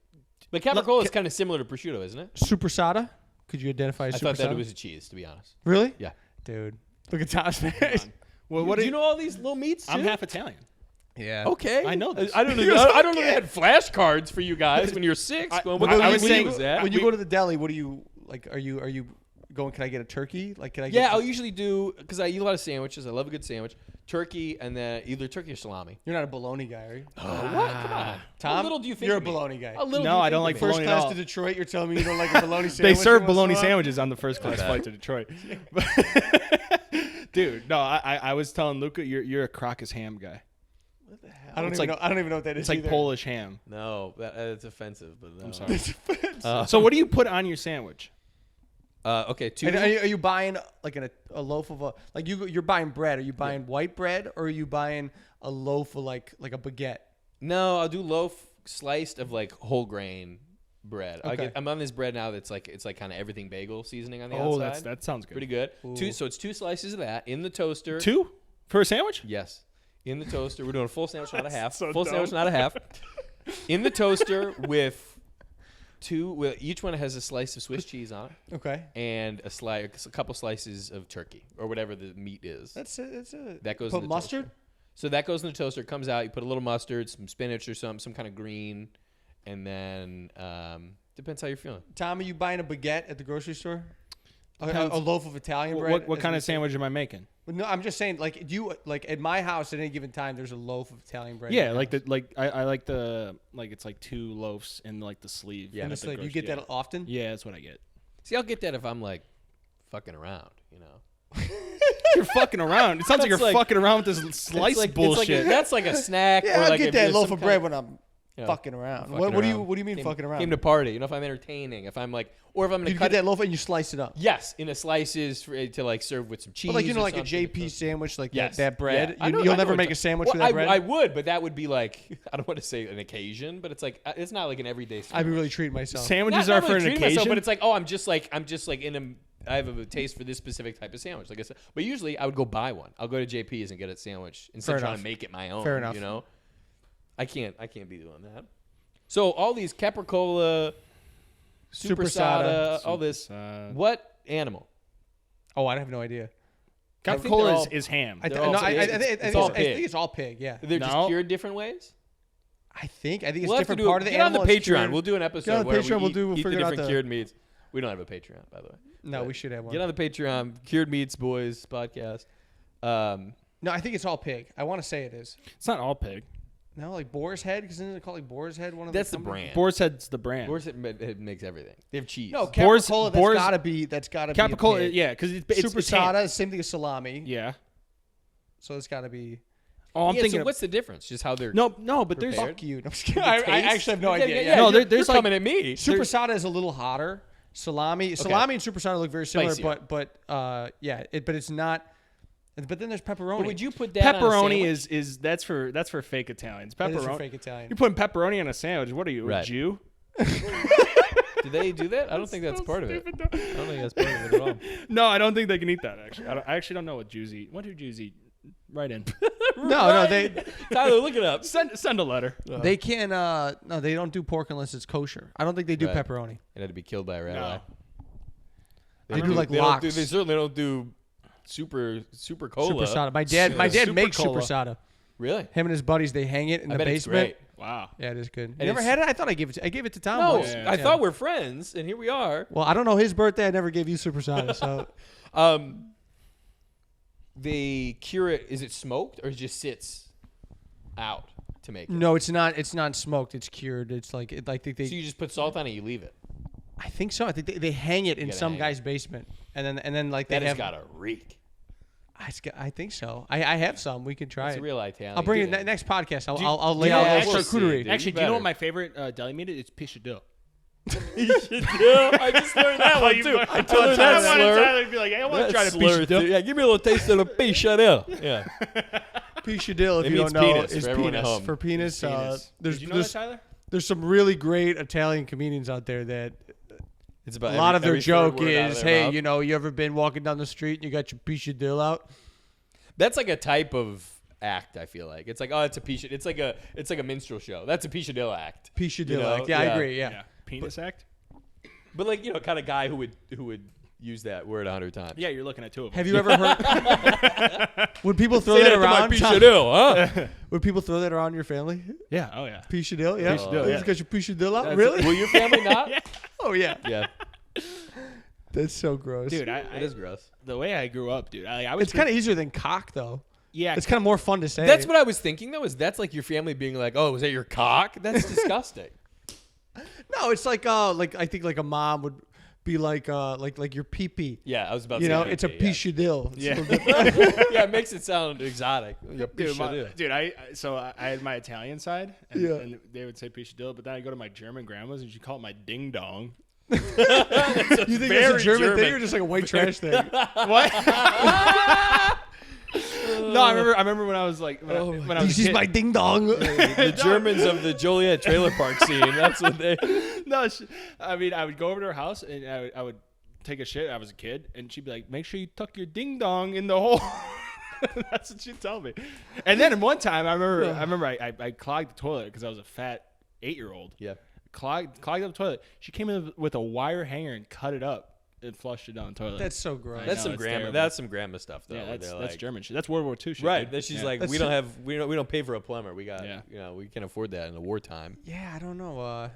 But capricola is kind of similar to prosciutto, isn't it? Supersada? Could you identify? I thought that it was a cheese, to be honest. Really? Yeah, dude. Look at Tom's face. Well, do you know all these little meats too? I'm half Italian. Yeah. Okay. I know this. I don't know. I don't know they had flashcards for you guys when you're 6. I was saying when you go to the deli, what do you like? Are you going? Can I get a turkey? Like, can I? Yeah, I'll usually do because I eat a lot of sandwiches. I love a good sandwich. Turkey and then either turkey or salami. You're not a bologna guy, are you? What? Come on. Tom, How little do you think you're a of me? bologna guy. How little No, do you I think don't of like me? First bologna class at all. to Detroit, you're telling me you don't like a bologna sandwich? They serve once in a bologna while? sandwiches on the first class flight to Detroit. Dude, no, I was telling Luca you're a Crocus ham guy. What the hell? I don't even know what that is. It's like either. Polish ham. No, it's offensive. But no. I'm sorry. So what do you put on your sandwich? Okay, two. And are you buying like a loaf of you're buying bread? Are you buying white bread or are you buying a loaf of like a baguette? No, I'll do loaf sliced of like whole grain bread. Okay. I'm on this bread now that's like it's like kind of everything bagel seasoning on the outside. That sounds good. Pretty good. Ooh. So it's 2 slices of that in the toaster. 2 for a sandwich? Yes. In the toaster. We're doing a full sandwich, not a half. so Full dumb. sandwich, not a half. In the toaster with each one has a slice of Swiss cheese on it. Okay. And a couple slices of turkey or whatever the meat is. That goes put in the mustard? toaster. So that goes in the toaster. It comes out. You put a little mustard, some spinach or some kind of green, and then depends how you're feeling. Tom, are you buying a baguette at the grocery store? A loaf of Italian bread? What kind of sandwich am I making? No, I'm just saying, like, do you like at my house at any given time? There's a loaf of Italian bread. Yeah, I like it's like 2 loaves in like the sleeve. Yeah, And it's like, you get that often? Yeah, that's what I get. See, I'll get that if I'm like fucking around, you know. You're fucking around. It sounds like you're That's like- fucking around with this slice bullshit. That's like a snack. Yeah, or I'll like get if that there's loaf some of kind bread when I'm you know, fucking around. fucking What do around. you mean fucking around? Came to party. You know, if I'm entertaining, if I'm like, or if I'm gonna You cut get that loaf and you slice it up. Yes, in a slices to like serve with some cheese. But like, you know, or like a something. JP sandwich, like Yes. that bread. Yeah. You'll never make a sandwich with that bread? I would, but that would be like, I don't want to say an occasion, but it's like, it's not like an everyday I'd be really treating myself. Sandwiches Not are for really an treating occasion. myself, but it's like, oh, I'm just like I have a taste for this specific type of sandwich. Like I said, but usually I would go buy one. I'll go to JP's and get a sandwich instead of trying to make it my own. Fair enough. You know, I can't be doing that. So all these capricola, supersada, all this. What animal? Oh, I have no idea. I think they're Capricola all- is ham. I They're all pig. It's all think pig. it's all pig. Yeah, They're just No. cured different ways. I think it's We'll have to different do. part of the Get on animal. the is Patreon. cured. We'll do an Get episode on the where Patreon, we eat the figure out different cured meats. We don't have a Patreon, by the way. No, But we should have one. Get on the Patreon, Cured Meats Boys podcast. No, I think it's all pig. I want to say it is. It's not all pig. No, like Boar's Head, because isn't it called like Boar's Head? One of That's the companies? brand. Boar's Head's the brand. Boar's it makes everything. They have cheese. No, Boar's- Capricola. Boar's- That's gotta be. Capricola, a pig. yeah, because it's Supersada ham. is same thing as salami. Yeah. So it's got to be. Oh, I'm yeah, thinking. so what's the difference? Just how they're no, but there's prepared. Fuck you. No, I'm just kidding. I actually have no idea. Yeah, No, you're, there's you're like- coming at me. Supersada is a little hotter. Salami and Supersada look very similar, Spicier. but it's not. But then there's pepperoni. But would you put that on a pepperoni sandwich? is that's for fake Italians. That is for Pepperoni. fake Italian. You're putting pepperoni on a sandwich. What are you, Right. a Jew? Do they do that? I don't think that's part of it. I don't think that's part of it at all. No, I don't think they can eat that. Actually, I actually don't know what Jews eat. What do Jews eat? Right in. No, they Tyler, look it up. Send a letter. they can. No, they don't do pork unless it's kosher. I don't think they do Right. pepperoni. It had to be killed by a rabbi. They do like they lox. They certainly don't do super cola. Supersada. My dad Super makes cola. Supersada. Really? Him and his buddies, they hang it in I the bet it's basement. great. Wow. Yeah, it is good. You And never it's- had it? I thought I gave it to Tom. No, once. Yeah. I Yeah. thought we're friends, and here we are. Well, I don't know his birthday. I never gave you Supersada, so They cure it. Is it smoked or it just sits? out to make it. No, it's not. It's not smoked. It's cured. It's like So you just put salt on it, you leave it. I think so. I think they hang it in gotta some hang guy's basement, and then like they That has have. got a reek. I think so. I have some. We can try It's it. a real Italian. I'll bring it dude. next podcast. Do you- I'll do lay you out know- a actually- charcuterie. dude. Actually, You do you know better. what my favorite deli meat is? It's Piccadill. I just learned that one too. I learned that wanted slur. Tyler to be like, hey, I want to try the slur Piccadill. too. Yeah, give me a little taste of the Piccadill. Yeah. Piccadill, if It you means don't know, penis is for everyone at penis. home. For penis, Penis. there's Did you know there's, that, Tyler? there's some really great Italian comedians out there that It's about a lot of their every third joke word out of is, their hey, mouth. you know, you ever been walking down the street and you got your Piccadill out? That's like a type of act. I feel like it's like, oh, it's a Piccadill. It's like a minstrel show. That's a Piccadill act. Piccadill, You know? act. Yeah, I Yeah. agree. Yeah. Penis act? But like, you know, kind of guy who would use that word 100 times. Yeah, you're looking at two of them. Have you ever heard? Would people throw Say that that to my around? Tom? Piccadill, huh? Would people throw that around your family? Yeah, oh yeah. Piccadill, yeah. Piccadill, You yeah. got your Piccadill out, really? Will your family not? Oh yeah. Yeah, That's so gross. Dude, it is gross. the way I grew up, dude, I was It's kind of easier than cock, though. yeah. It's kind of more fun to say. That's what I was thinking though. Is that's like your family being like, oh, was that your cock? That's disgusting. No, it's like I think like a mom would be like your pee-pee. Yeah, I was about to You say know, pee-pee, it's a Piccadill. It's Yeah. a little different. Yeah, it makes it sound exotic. Your Dude, Piccadill. dude, I had my Italian side, and, Yeah. and they would say Piccadill, but then I go to my German grandma's and she called it my ding dong. You think that's a very German thing German. or just like a white trash thing? What? No, I remember when I was like when I was This a is kid. my ding dong. The Germans of the Joliet trailer park scene. That's what they. No, I mean I would go over to her house and I would take a shit. I was a kid, and she'd be like, "Make sure you tuck your ding dong in the hole." That's what she'd tell me. And then one time, I remember I clogged the toilet because I was a fat 8-year-old. Yeah. Clogged up the toilet. She came in with a wire hanger and cut it up and flushed it down the toilet. That's so gross. That's know, some it's grandma. terrible. That's some grandma stuff though. yeah, where that's they're that's like- German shit. That's World War II shit. Right. dude. That she's Yeah. like, That's we don't pay for a plumber. We got Yeah. we can't afford that in the wartime. Yeah, I don't know. I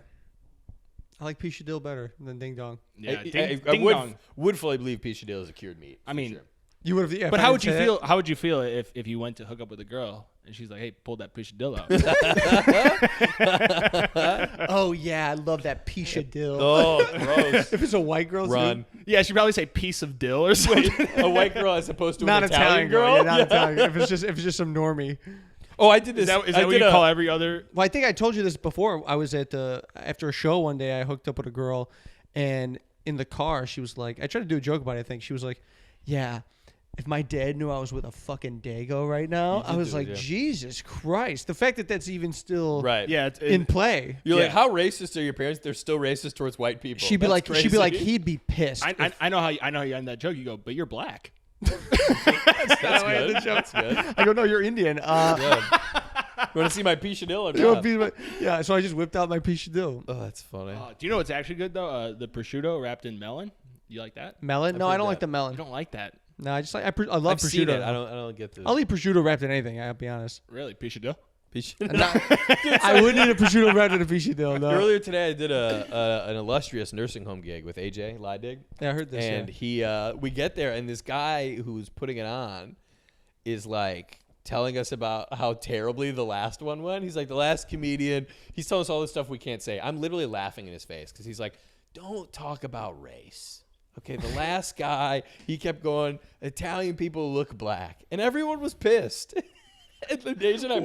like Piccadill better than ding dong. Yeah, I ding dong. would fully believe Piccadill is a cured meat. I mean, sure. You would have. Yeah, but if I how would didn't you say feel? How would you feel if you went to hook up with a girl and she's like, "Hey, pull that Piccadill out"? that? Oh yeah, I love that Piccadill. Oh, gross. If it's a white girl, Run. Yeah, she'd probably say "piece of dill" or something. A white girl as opposed to not an Italian girl. Yeah, girl. not Italian. If it's just some normie. Oh, I did this. Is that I what did you a- call every other? Well, I think I told you this before. I was after a show one day. I hooked up with a girl, and in the car, she was like, I tried to do a joke about it. I think she was like, "Yeah, if my dad knew I was with a fucking Dago right now," You did I was do it, like, yeah. Jesus Christ! The fact that that's even still Right. Yeah, in play. You're Yeah. like, how racist are your parents? They're still racist towards white people. She'd be That's like, crazy. he'd be pissed. I know how you end that joke. You go, "But you're black." That's good. That's good. I go, no, you're Indian. Good. You want to see my Piccadill or You know, not? yeah, so I just whipped out my Piccadill. Oh, that's funny. Do you know what's actually good though? The prosciutto wrapped in melon. You like that? Melon? No, heard I don't that. like the You melon. don't like that, No, I just like I love I've prosciutto. seen it. I don't get the I'll eat prosciutto wrapped in anything. I'll be honest. really? Piccadill? I wouldn't eat a prosciutto wrapped in a Piccadill. No. Earlier today, I did an illustrious nursing home gig with AJ Lydig, Yeah, I heard this. and we get there, and this guy who's putting it on is like telling us about how terribly the last one went. He's like, the last comedian. He's telling us all this stuff we can't say. I'm literally laughing in his face because he's like, don't talk about race. Okay, the last guy, he kept going, Italian people look black, and everyone was pissed. And then AJ and I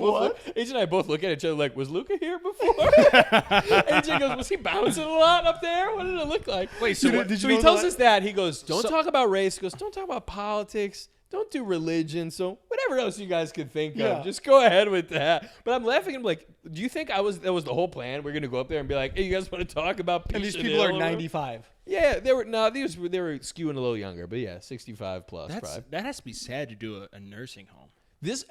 both look at each other like, was Luca here before? AJ goes, was he bouncing a lot up there? What did it look like? Wait, so, so what, did so you he know tells the us that. He goes, don't So- talk about race. He goes, don't talk about politics. Don't do religion. So whatever else you guys could think Yeah. of, just go ahead with that. But I'm laughing. I'm like, do you think that was the whole plan? We're gonna go up there and be like, hey, you guys want to talk about And these Piccadill people are or- 95. Yeah, they were skewing a little younger, but yeah, 65 plus. probably. That has to be sad to do a nursing home. This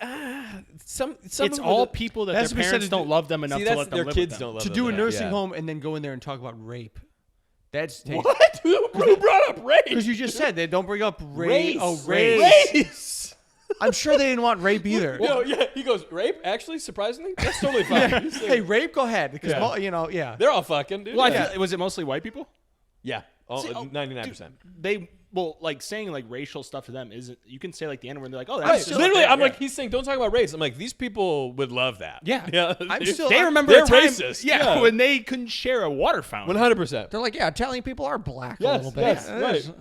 some It's of all the- people that That's their what we said parents to don't do- love them enough See, to that's let them their live kids with them. don't love To them do a enough, nursing yeah. home and then go in there and talk about rape. That's What? Who brought up race? Because you just said they don't bring up Race. race. Oh, race. Race. I'm sure they didn't want rape either. No, yeah. He goes, rape? Actually, surprisingly, that's totally fine. He's like, Hey, rape, go ahead. Because, Yeah. yeah. they're all fucking, dude. Well, yeah. was it mostly white people? Yeah. See, 99%. They Well, like saying like racial stuff to them isn't. You can say like the N word. They're like, oh, I'm that's literally. I'm like, he's saying, don't talk about race. I'm like, these people would love that. Yeah. They remember they're a time, racist. Yeah, when they couldn't share a water fountain. 100%. They're like, yeah, Italian people are black a Yes, little bit. yes, Yeah, right.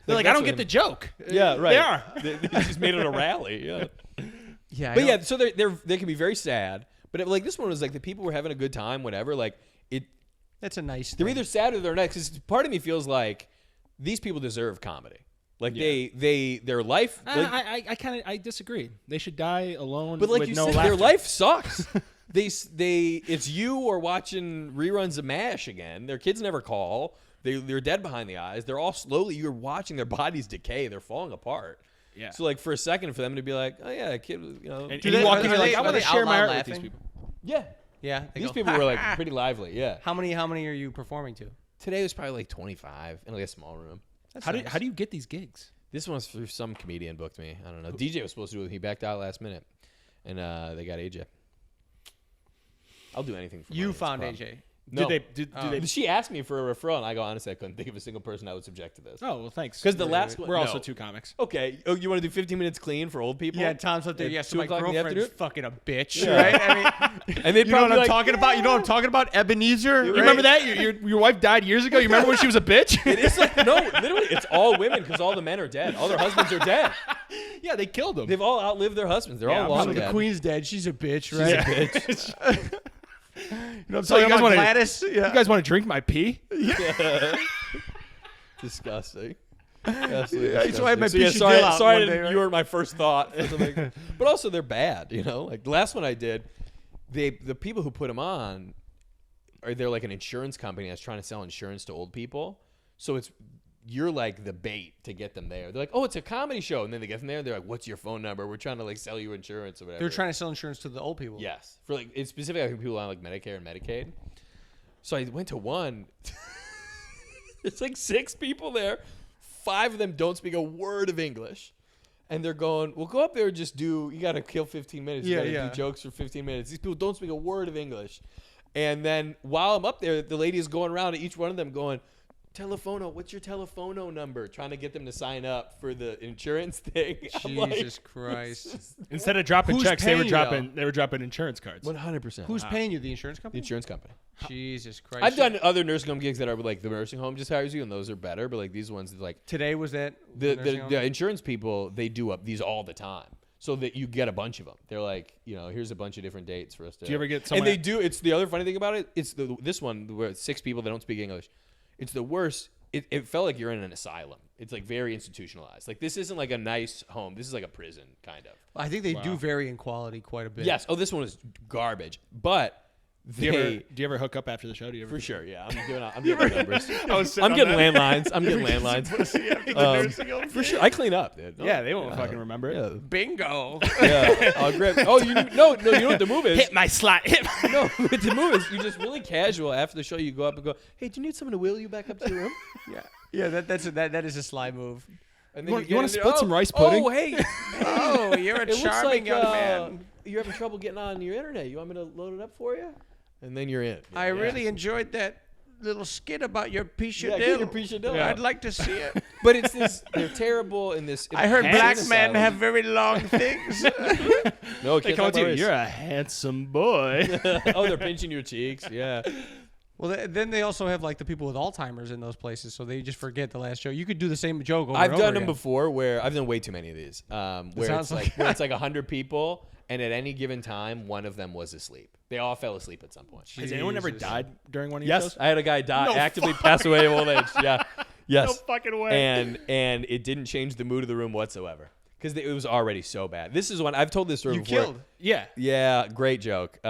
They're like, I don't get the joke. Yeah, right. They are. They just made it a rally. Yeah. Yeah, But yeah, so they can be very sad. But like this one was like the people were having a good time, whatever. Like it. that's a nice They're thing. either sad or they're not. Because part of me feels like these people deserve comedy. Like their life. Like, I disagree. They should die alone. but like with you no said, laughter. their life sucks. It's you or watching reruns of MASH again. Their kids never call. They're dead behind the eyes. They're all slowly. You're watching their bodies decay. They're falling apart. Yeah. So like for a second, for them to be like, oh yeah, a kid, And Do you they- walk are in, you're they- like, I are want to they share out my loud art with these laughing? people. yeah. Yeah, they These go, people were like pretty lively. Yeah. How many are you performing to? Today was probably like 25 in like a small room. That's How nice. do you get these gigs? This one's through some comedian booked me. I don't know. DJ was supposed to do it. He backed out last minute, and they got AJ. I'll do anything for money. You That's the found problem. AJ. No. Do they? She asked me for a referral, and I go, honestly, I couldn't think of a single person I would subject to this. Oh well, thanks. 'Cause the last one- we're also no. two comics. Okay. Oh, you want to do 15 minutes clean for old people? Yeah, Tom's up there. At Yeah, so 2 my o'clock in the girlfriend's afternoon? fucking a bitch, Yeah. right? I mean, And they'd you know what probably I'm like, talking about? You know what I'm talking about? Ebenezer. You right? remember that? Your wife died years ago. You remember when she was a bitch? It's like, no, literally, it's all women because all the men are dead. All their husbands are dead. Yeah, they killed him. They've all outlived their husbands. They're Yeah, all long So the dead. queen's dead. She's a bitch, She's right? a bitch. You know what I'm So you talking guys about wanna- Gladys? Yeah. You guys want to drink my pee? Disgusting. Yeah, so I had my So, yeah, Piccadill sorry, out sorry one day, you right? were my first thought. But also they're bad, you know? Like the last one I did, the people who put them on they're like an insurance company that's trying to sell insurance to old people. So you're like the bait to get them there. They're like, oh, it's a comedy show. And then they get them there. They're like, what's your phone number? We're trying to like sell you insurance or whatever. They're trying to sell insurance to the old people. Yes. For like, it's specifically like people on like Medicare and Medicaid. So I went to one. It's like 6 people there. 5 of them don't speak a word of English. And they're going, well, go up there and just you got to kill 15 minutes. You Yeah, got to yeah. do jokes for 15 minutes. These people don't speak a word of English. And then while I'm up there, the lady is going around to each one of them going, Telefono, what's your Telefono number? Trying to get them to sign up for the insurance thing. I'm like, Jesus Christ. Instead of dropping Who's checks, they were paying you, dropping insurance cards. 100%. Who's paying you? The insurance the company? insurance company? Jesus Christ. I've done other nursing home gigs that are like the nursing home just hires you, and those are better. But like these ones, like Today was that the insurance people, they do up these all the time, so that you get a bunch of them. They're like, here's a bunch of different dates for us to. Do you ever get And someone? they do. It's the other funny thing about it. It's this one where it's 6 people that don't speak English. It's the worst. It felt like you're in an asylum. It's like very institutionalized. Like this isn't like a nice home. This is like a prison kind of. I think they do vary in quality quite a bit. Yes. Oh, this one is garbage. But do you ever hook up after the show? Do you ever? for sure. Yeah. I'm giving numbers. I was sitting I'm on getting that. landlines. I'm getting landlines. For sure. I clean up, dude. Yeah, they won't fucking remember it. Yeah. Bingo. Yeah. I'll grab. Oh, no. You know what the move is? Hit my slot. Hit. My No, what the move is you just really casual after the show. You go up and go, hey, do you need someone to wheel you back up to your room? Yeah, that is a sly move. And You then wanna get in there, split some rice pudding? Oh, hey, Oh, you're a it looks charming like young man. you're having trouble getting on your internet. You want me to load it up for you? And then you're in. I really enjoyed that little skit about your Piccadill. Yeah, get your Piccadill. I'd like to see it. But it's this. They're terrible in this. I heard Hands black asylum. men have very long things. No, They can't come talk up to you. about You're a handsome boy. race. Oh, they're pinching your cheeks. Yeah. Well, then they also have like the people with Alzheimer's in those places, so they just forget the last show. You could do the same joke over I've and over done them again. before where I've done way too many of these. Where sounds where it's like 100 people, and at any given time, one of them was asleep. They all fell asleep at some point. Has anyone ever Jesus. died during one of your Yes, shows? I had a guy die, No actively pass away of old age. Yeah, yes. No fucking way. And it didn't change the mood of the room whatsoever because it was already so bad. This is one I've told this story You before. killed. Yeah. Yeah, great joke.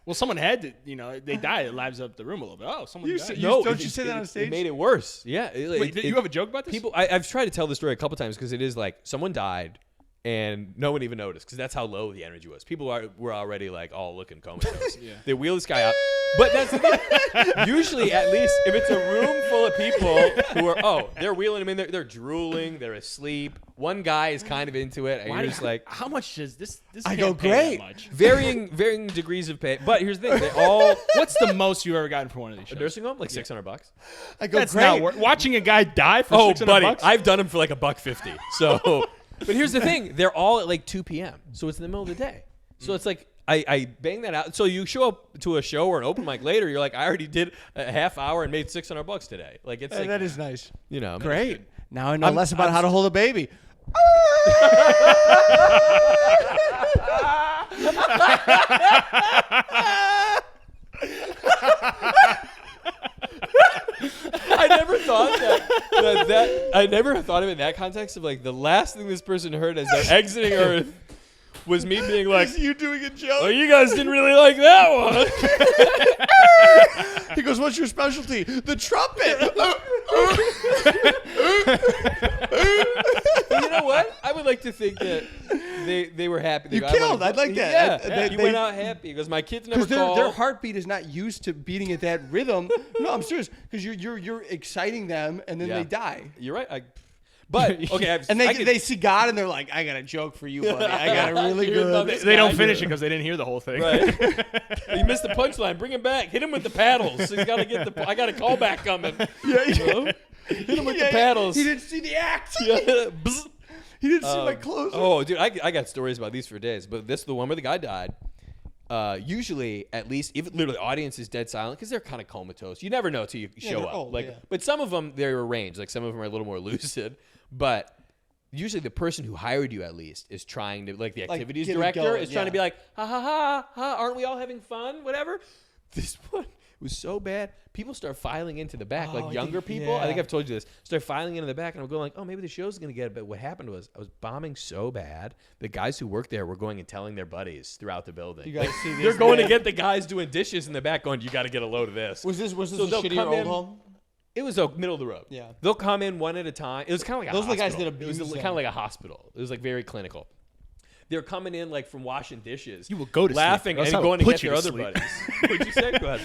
Well, someone had to. They died. It lives up the room a little bit. Oh, someone You died. said- no, don't you say that on stage? It made it worse. Yeah. Wait, you have a joke about this? People, I've tried to tell this story a couple times because it is like someone died and no one even noticed because that's how low the energy was. People were already like all looking comatose. Yeah. They wheel this guy out. But that's the thing. Usually, at least if it's a room full of people who are, they're wheeling him in there, they're drooling, they're asleep. One guy is kind of into it, and Why you're do just you- like how much does this? I can't go, pay great. That much. varying degrees of pay. But here's the thing: they all What's the most you've ever gotten for one of these a shows? nursing home like $600. I go, That's great. not worth watching a guy die for Oh, $600. buddy, I've done them for like $1.50. So, but here's the thing: they're all at like 2 p.m. So it's in the middle of the day. So it's like I bang that out. So you show up to a show or an open mic later, you're like, I already did a half hour and made $600 today. Like it's like, That is nice. you know, Great. Now I know less about how to hold a baby. I never thought that I never thought of it in that context of like the last thing this person heard as they're exiting Earth was me being like, You doing a joke? "Oh, you guys didn't really like that one." He goes, what's your specialty? The trumpet. You know what? I would like to think that they were happy. They You go, "I killed. wanna-" I'd like that. Yeah, They- you went out happy because my kids never Because called. their heartbeat is not used to beating at that rhythm. No, I'm serious. Because you're exciting them, and then Yeah. they die. You're right. But okay, And they see God, and they're like, I got a joke for you, buddy. I got a really You're good. not- They don't finish it because they didn't hear the whole thing. Right. You missed the punchline. Bring him back. Hit him with the paddles. He's got to get the. I got a callback coming. Yeah, You know? Hit him with the paddles. He didn't see the act. Yeah. Bzz. He didn't see my clothes. Oh, dude, I got stories about these for days. But this is the one where the guy died. Usually, at least, if literally the audience is dead silent because they're kind of comatose. You never know till you show they're up. old, Like, yeah. but some of them they're arranged. Like some of them are a little more lucid. But usually, the person who hired you at least is trying to the activities get it director going, is trying to yeah. be like, ha ha ha ha. Aren't we all having fun? Whatever. This one was so bad. People start filing into the back, Oh, like I younger think- people. I think yeah. I've told you this. Start filing into the back, and I'm going like, oh, maybe the show's gonna get it. But what happened was, I was bombing so bad. The guys who worked there were going and telling their buddies throughout the building. You guys see this? They're going to man? get the guys doing dishes in the back, going, you got to get a load of this. Was this So a they'll shittier come old in- home? It was a middle of the road. Yeah. They'll come in one at a time. It was kind of like a Those are the guys hospital. that It was abuse kind them. of like a hospital. It was like very clinical. They're coming in like from washing dishes. You will go to sleep. laughing That's and how going it'll to put get you their to other sleep. buddies. What'd you say? Go ahead.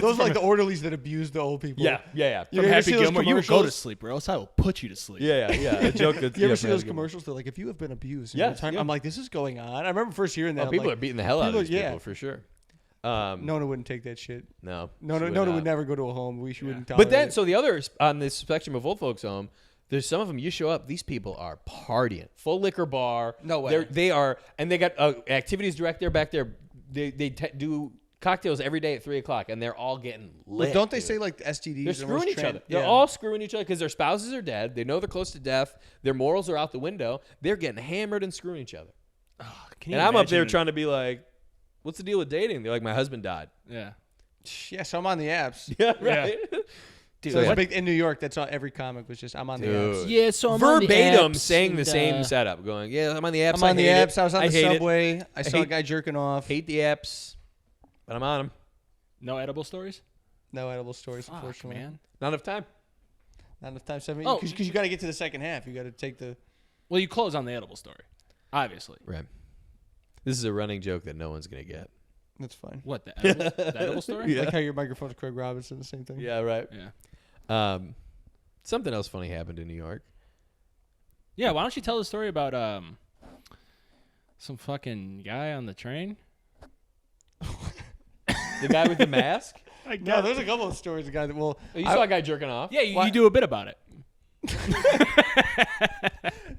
Those are like the orderlies that abuse the old people. Yeah. You From ever Happy see those Gilmore, you will go to commercials? sleep, or else I will put you to sleep. Yeah. A joke that's You ever yeah, see from those Happy Gilmore. commercials? They're like, if you have been abused, in Yes, your time, yeah. I'm like, this is going on. I remember first hearing that. Oh, I'm people like, are beating the hell out of these yeah. people for sure. Nonna wouldn't take that shit. No. Nonna not. would never go to a home. She wouldn't tolerate But then, it. so the other on this spectrum of old folks' home, there's some of them. You show up, these people are partying, full liquor bar. No way. They are, and they got activities director back there. They do cocktails every day at 3:00, and they're all getting lit. But don't they dude. say like the STDs? They're are screwing most each other? They're Yeah. all screwing each other because their spouses are dead. They know they're close to death. Their morals are out the window. They're getting hammered and screwing each other. Can you And I'm up there imagine- trying to be like, "What's the deal with dating?" They're like, "My husband died." Yeah. Yeah, so I'm on the apps. Yeah, right. Dude, So it's what- big in New York. That's all. Every comic was just I'm on the apps. Dude. Yeah, so I'm Verbatim on the apps saying the and, same setup, going, "Yeah, I'm on the apps. I'm on the hate it. apps. I was on the hate it. subway. I saw a hate- guy jerking off. Hate the apps, but I'm on them. No edible stories? No edible stories, Fuck, unfortunately. man. Not enough time. Not enough time. Oh. Because you got to get to the second half. You got to take the. Well, you close on the edible story, obviously. Right. This is a running joke that no one's gonna get. That's fine. What, the edible story? Yeah. Like how your microphone's Craig Robinson, the same thing. Yeah, right. Yeah. Something else funny happened in New York. Yeah, why don't you tell the story about some fucking guy on the train? The guy with the mask. No, there's a couple of stories. A guy that Oh, you saw a guy jerking off. Yeah, you do a bit about it.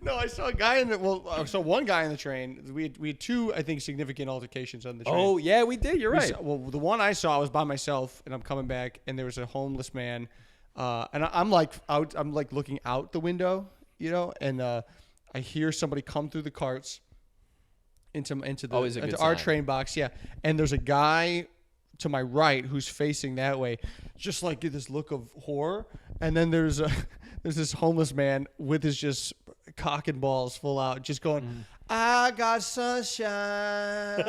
No, I saw a guy in the. Well, I saw one guy in the train. We had two, I think, significant altercations on the train. Oh yeah, we did. You're We right. saw- well, the one I saw, I was by myself, and I'm coming back, and there was a homeless man, and I'm like out. I'm like looking out the window, and I hear somebody come through the carts into Always a good into our sign. train box. Yeah, and there's a guy to my right who's facing that way, just like this look of horror, and then there's this homeless man with his just cock and balls full out, just going, "I got sunshine,"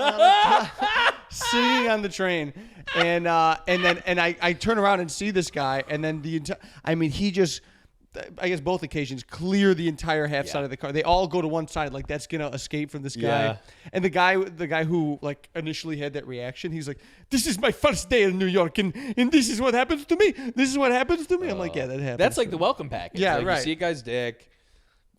singing on the train, and then I turn around and see this guy, and then he just. I guess both occasions clear the entire half side of the car. They all go to one side, like that's gonna escape from this guy. Yeah. And the guy who like initially had that reaction, he's like, "This is my first day in New York, and this is what happens to me. This is what happens to me." I'm like, "Yeah, that happens." That's like the welcome package. Yeah, Like, right. You see a guy's dick.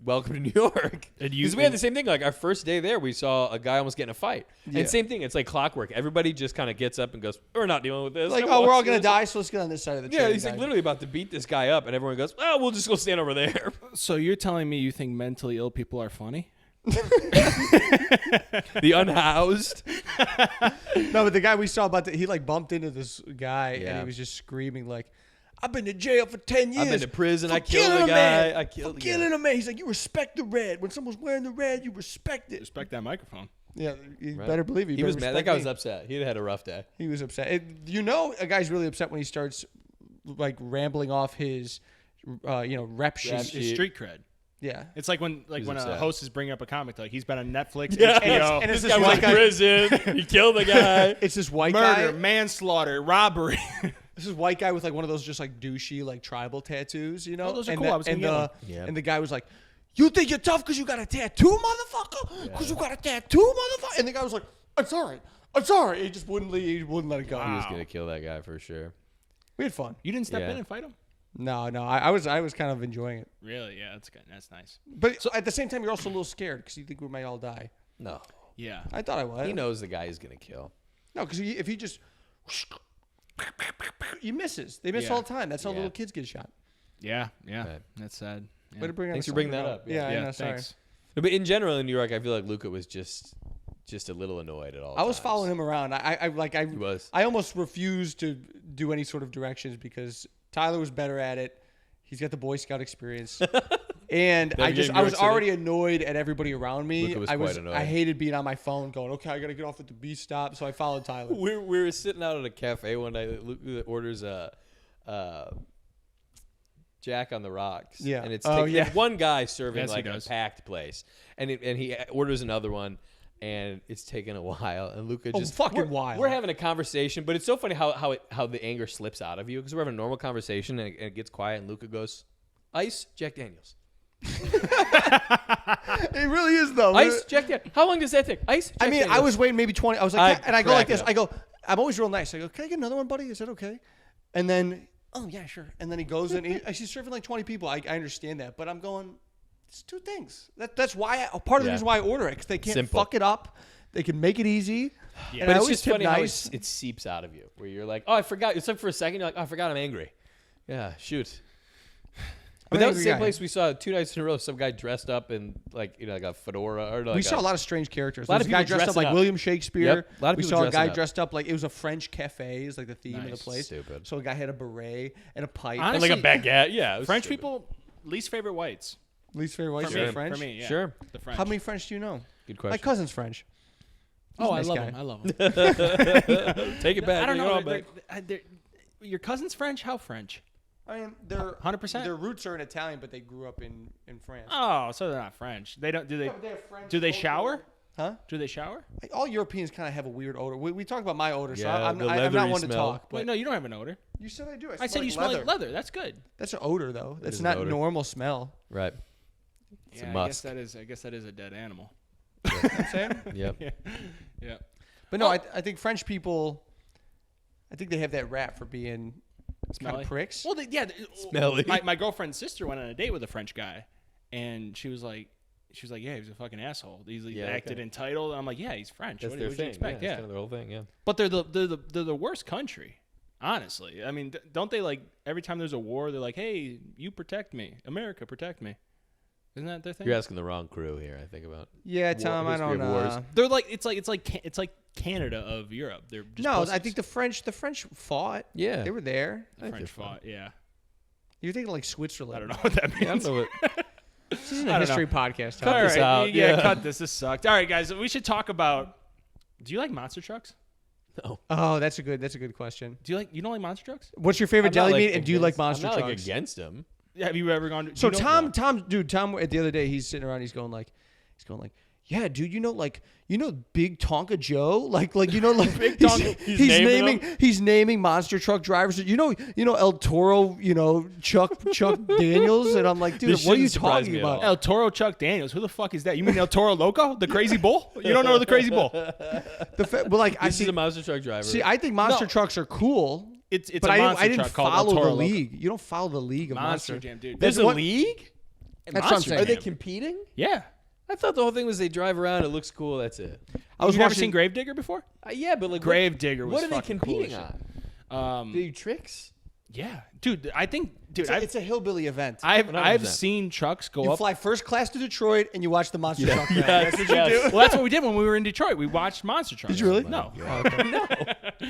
welcome to New York. And Because we had the same thing. Like our first day there, we saw a guy almost get in a fight. Yeah. And same thing. It's like clockwork. Everybody just kind of gets up and goes, "We're not dealing with this." Like, And oh, we're all walks gonna through. die, so let's get on this side of the train. Yeah, he's like literally about to beat this guy up, and everyone goes, "Well, we'll just go stand over there." So you're telling me you think mentally ill people are funny? The unhoused. No, but the guy we saw he like bumped into this guy and Yeah. he was just screaming like, "I've been to jail for 10 years. I've been to prison. for I killed killing a guy. man. I killed for a killing guy." a man." He's like, "You respect the red. When someone's wearing the red, you respect it." Respect that microphone. Yeah, you Right. better believe it. He was mad. That guy was upset. He had a rough day. He was upset. You know, a guy's really upset when he starts like rambling off his, rep sheet. It's street cred. Yeah. It's like when He's a upset. host is bringing up a comic, like he's been on Netflix, Yeah. HBO, And it's This this guy was white in guy. prison. He killed a guy. It's this white murder, guy. manslaughter, robbery. This is white guy with like one of those just like douchey like tribal tattoos, you know? Oh, those are and cool. The, I was gonna and, get the, one. Yeah. and the guy was like, "You think you're tough because you got a tattoo, motherfucker? Because you got a tattoo, motherfucker?" And the guy was like, "I'm sorry. I'm sorry." He just wouldn't leave. He wouldn't let it go. He was Wow. gonna kill that guy for sure. We had fun. You didn't step Yeah. in and fight him? No. I was kind of enjoying it. Really? Yeah, that's good. That's nice. But so at the same time, you're also a little scared because you think we might all die. No, Yeah. I thought I was. he knows the guy he's gonna kill. No, because if he just he misses. They miss Yeah. all the time. That's how Yeah. little kids get shot. Yeah. Right. That's sad. Yeah. Way to bring Thanks on for bringing something that else. up. Yeah, I yeah, know, sorry. thanks. No, but in general in New York, I feel like Luca was just a little annoyed at all. I was times. following him around. I He was. I almost refused to do any sort of directions because Tyler was better at it. He's got the Boy Scout experience. And Better I get in New was York City. already annoyed at everybody around me. Luca was quite annoyed. I hated being on my phone going, "Okay, I got to get off at the B stop." So I followed Tyler. We were sitting out at a cafe one night. Luca orders a Jack on the Rocks. Yeah. And it's Oh, taking- yeah. there's one guy serving Yes, he like a does. packed place, and he orders another one. And it's taking a while, and Luca just fucking we're, while. We're having a conversation, but it's so funny how the anger slips out of you because we're having a normal conversation and it gets quiet, and Luca goes, "Ice, Jack Daniels, It really is though. ice, Jack Daniels. How long does that take? Ice." Jack I mean, I Daniels." was waiting maybe 20. I was like, I and I go like crack this. up. I go, I'm always real nice. I go, "Can I get another one, buddy? Is that okay?" And then, "Oh yeah, sure." And then he goes and he's serving like 20 people. I understand that, but I'm going, it's two things. That's why part of the Yeah. reason why I order it because they can't Simple. fuck it up. They can make it easy. Yeah. And But I it's always just tip funny how nice. it seeps out of you, where you're like, "Oh, I forgot." It's like for a second, you're like, "Oh, I forgot I'm angry." Yeah, shoot. But an that was the angry same guy. place we saw 2 nights in a row. Some guy dressed up in like a fedora or like We saw a lot of strange characters. lot There was of a guy people dressed up dressing like up. William Shakespeare. Yep, a lot of we people saw a guy dressing up. dressed up like it was a French cafe. Is like the theme of the Nice. place. Stupid. So a guy had a beret and a pipe. Honestly, and like a baguette. Yeah, it was French stupid. people, least favorite whites. Least favorite white For shirt me, French. For me, yeah. Sure. The French. How many French do you know? Good My question. cousin's French. He's Oh, a nice I love guy. him. I love him. Take it back. I don't take it all know. back. Your cousin's French? How French? I mean, they're 100%? Their roots are in Italian, but they grew up in France. Oh, so they're not French. They don't. Do they? They have French Do they odor. shower? Huh? Do they shower? Like, all Europeans kind of have a weird odor. We talk about my odor, so Yeah, I'm the not leathery one to smell. talk. But Wait, no, you don't have an odor. you said I do. I said you smell like leather. That's good. That's an odor, though. That's is an not odor. normal smell. Right. It's a I guess musk. Oh. I guess that is a dead animal. You know what I'm saying? Yep. Yeah. But no, I think French people, I think they have that rap for being kind Smelly? of pricks. Well, Smelly. My girlfriend's sister went on a date with a French guy, and she was like, yeah, he was a fucking asshole. He's like, Yeah, acted okay. entitled. I'm like, yeah, he's French. That's What their would you thing. expect? Yeah, Yeah, That's kind of their whole thing. Yeah. but they're the worst country. Honestly, I mean, don't they like every time there's a war, they're like, hey, you protect me, America, protect me. Isn't that their thing? You're asking the wrong crew here. I think about. Yeah, Tom, I history don't of know. wars. They're like it's like Canada of Europe. They're just No, pussies. I think the French fought. Yeah. They were there. the I French think fought. Yeah, You're thinking like Switzerland. I don't know what that means. Yeah, I don't know what. This isn't I a don't history podcast. Tom. Cut All this right, out, yeah, yeah. cut this. This sucked. All right, guys, we should talk about. Do you like monster trucks? No. Oh, that's a good question. You don't like monster trucks? What's your favorite I'm not, deli like, meat, and do you like against- monster I'm not trucks? like against them. Have you ever gone to? So do you know- Tom, the other day he's sitting around, he's going like, yeah, dude, Big Tonka Joe, like Big Tonka- he's he's naming monster truck drivers. You know El Toro, Chuck Daniels, and I'm like, dude, This what are you shouldn't surprise talking me at about? all. El Toro Chuck Daniels. Who the fuck is that? You mean El Toro Loco, the crazy bull? You don't know the crazy bull? But like, I This is see, a monster truck driver. I think monster No. trucks are cool. It's But a I monster didn't truck called El follow Toro the Loco. league. You don't follow the league of Monster monster. Jam, dude. There's That's a one- league. That's what I'm Monster saying. Are they Jam. competing? Yeah. I thought the whole thing was they drive around, it looks cool, that's it. I was You've never watching. seen Gravedigger before? Yeah, but like Gravedigger was what are they fucking cool competing as on? shit. They do tricks? Yeah, dude. I think, dude, It's a hillbilly event. I've 100%. seen trucks go You up. fly first class to Detroit and you watch the monster truck. rally. That's what you do. Well, that's what we did when we were in Detroit. We watched monster trucks. Did you really? No.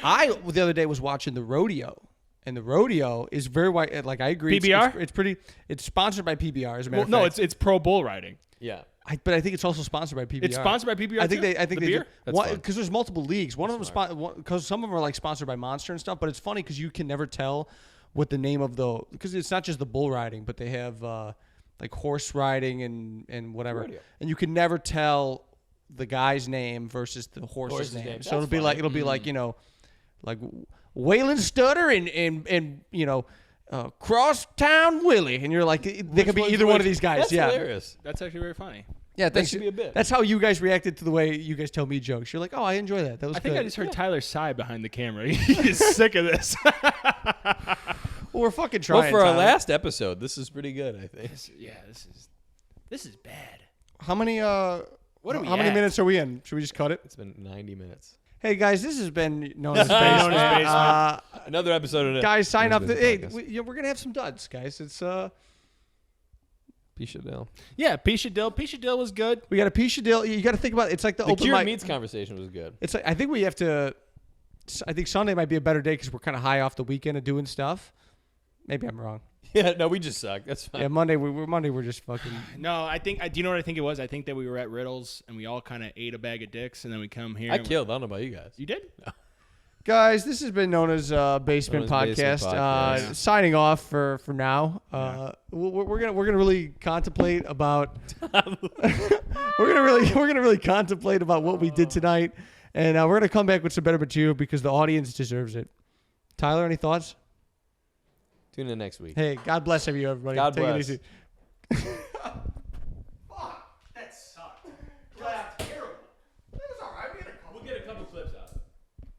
I the other day was watching the rodeo, and the rodeo is very white. Like I agree, PBR? It's pretty. It's sponsored by PBR. As a matter Well, of no, fact. it's pro bull riding. Yeah. But I think it's also sponsored by PBR. It's sponsored by PBR. I think too? they. I think the they beer. That's fun. because there's multiple leagues. One of them because some of them are like sponsored by Monster and stuff. But it's funny because you can never tell what the name of the because it's not just the bull riding, but they have like horse riding and whatever, Rodeo. and you can never tell the guy's name versus the horse's name. name. So That's it'll be like like Waylon Stutter and Crosstown Willie, and you're like they could be either one of these guys. That's yeah. hilarious. That's actually very funny. Yeah, That should be a bit. That's how you guys reacted to the way you guys tell me jokes. You're like, oh, I enjoy that. That was I think good. I just heard Tyler sigh behind the camera. He's sick of this. Well, we're fucking trying. Well, for our Tyler. last episode, this is pretty good, I think. Yeah, this is bad. How many What are we How many at? minutes are we in? Should we just cut it? It's been 90 minutes. Hey guys, this has been Nonna's Nonna's Basement. Basement. Another episode of it. Guys, sign up. Hey, Podcast. we're gonna have some duds, guys. It's Piccadill. Yeah, Piccadill. Piccadill was good. we got a Piccadill. You got to think about it. It's like the The open cured mic. meats conversation was good. It's like, I think we have to. I think Sunday might be a better day because we're kind of high off the weekend of doing stuff. Maybe I'm wrong. Yeah, no, we just suck. That's fine. Yeah, Monday we're just fucking. No, I think. Do you know what I think it was? I think that we were at Riddles and we all kind of ate a bag of dicks, and then we come here. I and killed. I don't know about you guys. You did? Guys, this has been Nonna's Basement Nonna's Podcast. Basement Podcast. Yeah. Signing off for now. We're gonna really contemplate about. we're gonna really contemplate about what we did tonight, and we're gonna come back with some better material because the audience deserves it. Tyler, any thoughts? Tune in next week. Hey, God bless everybody. God Take bless. it easy.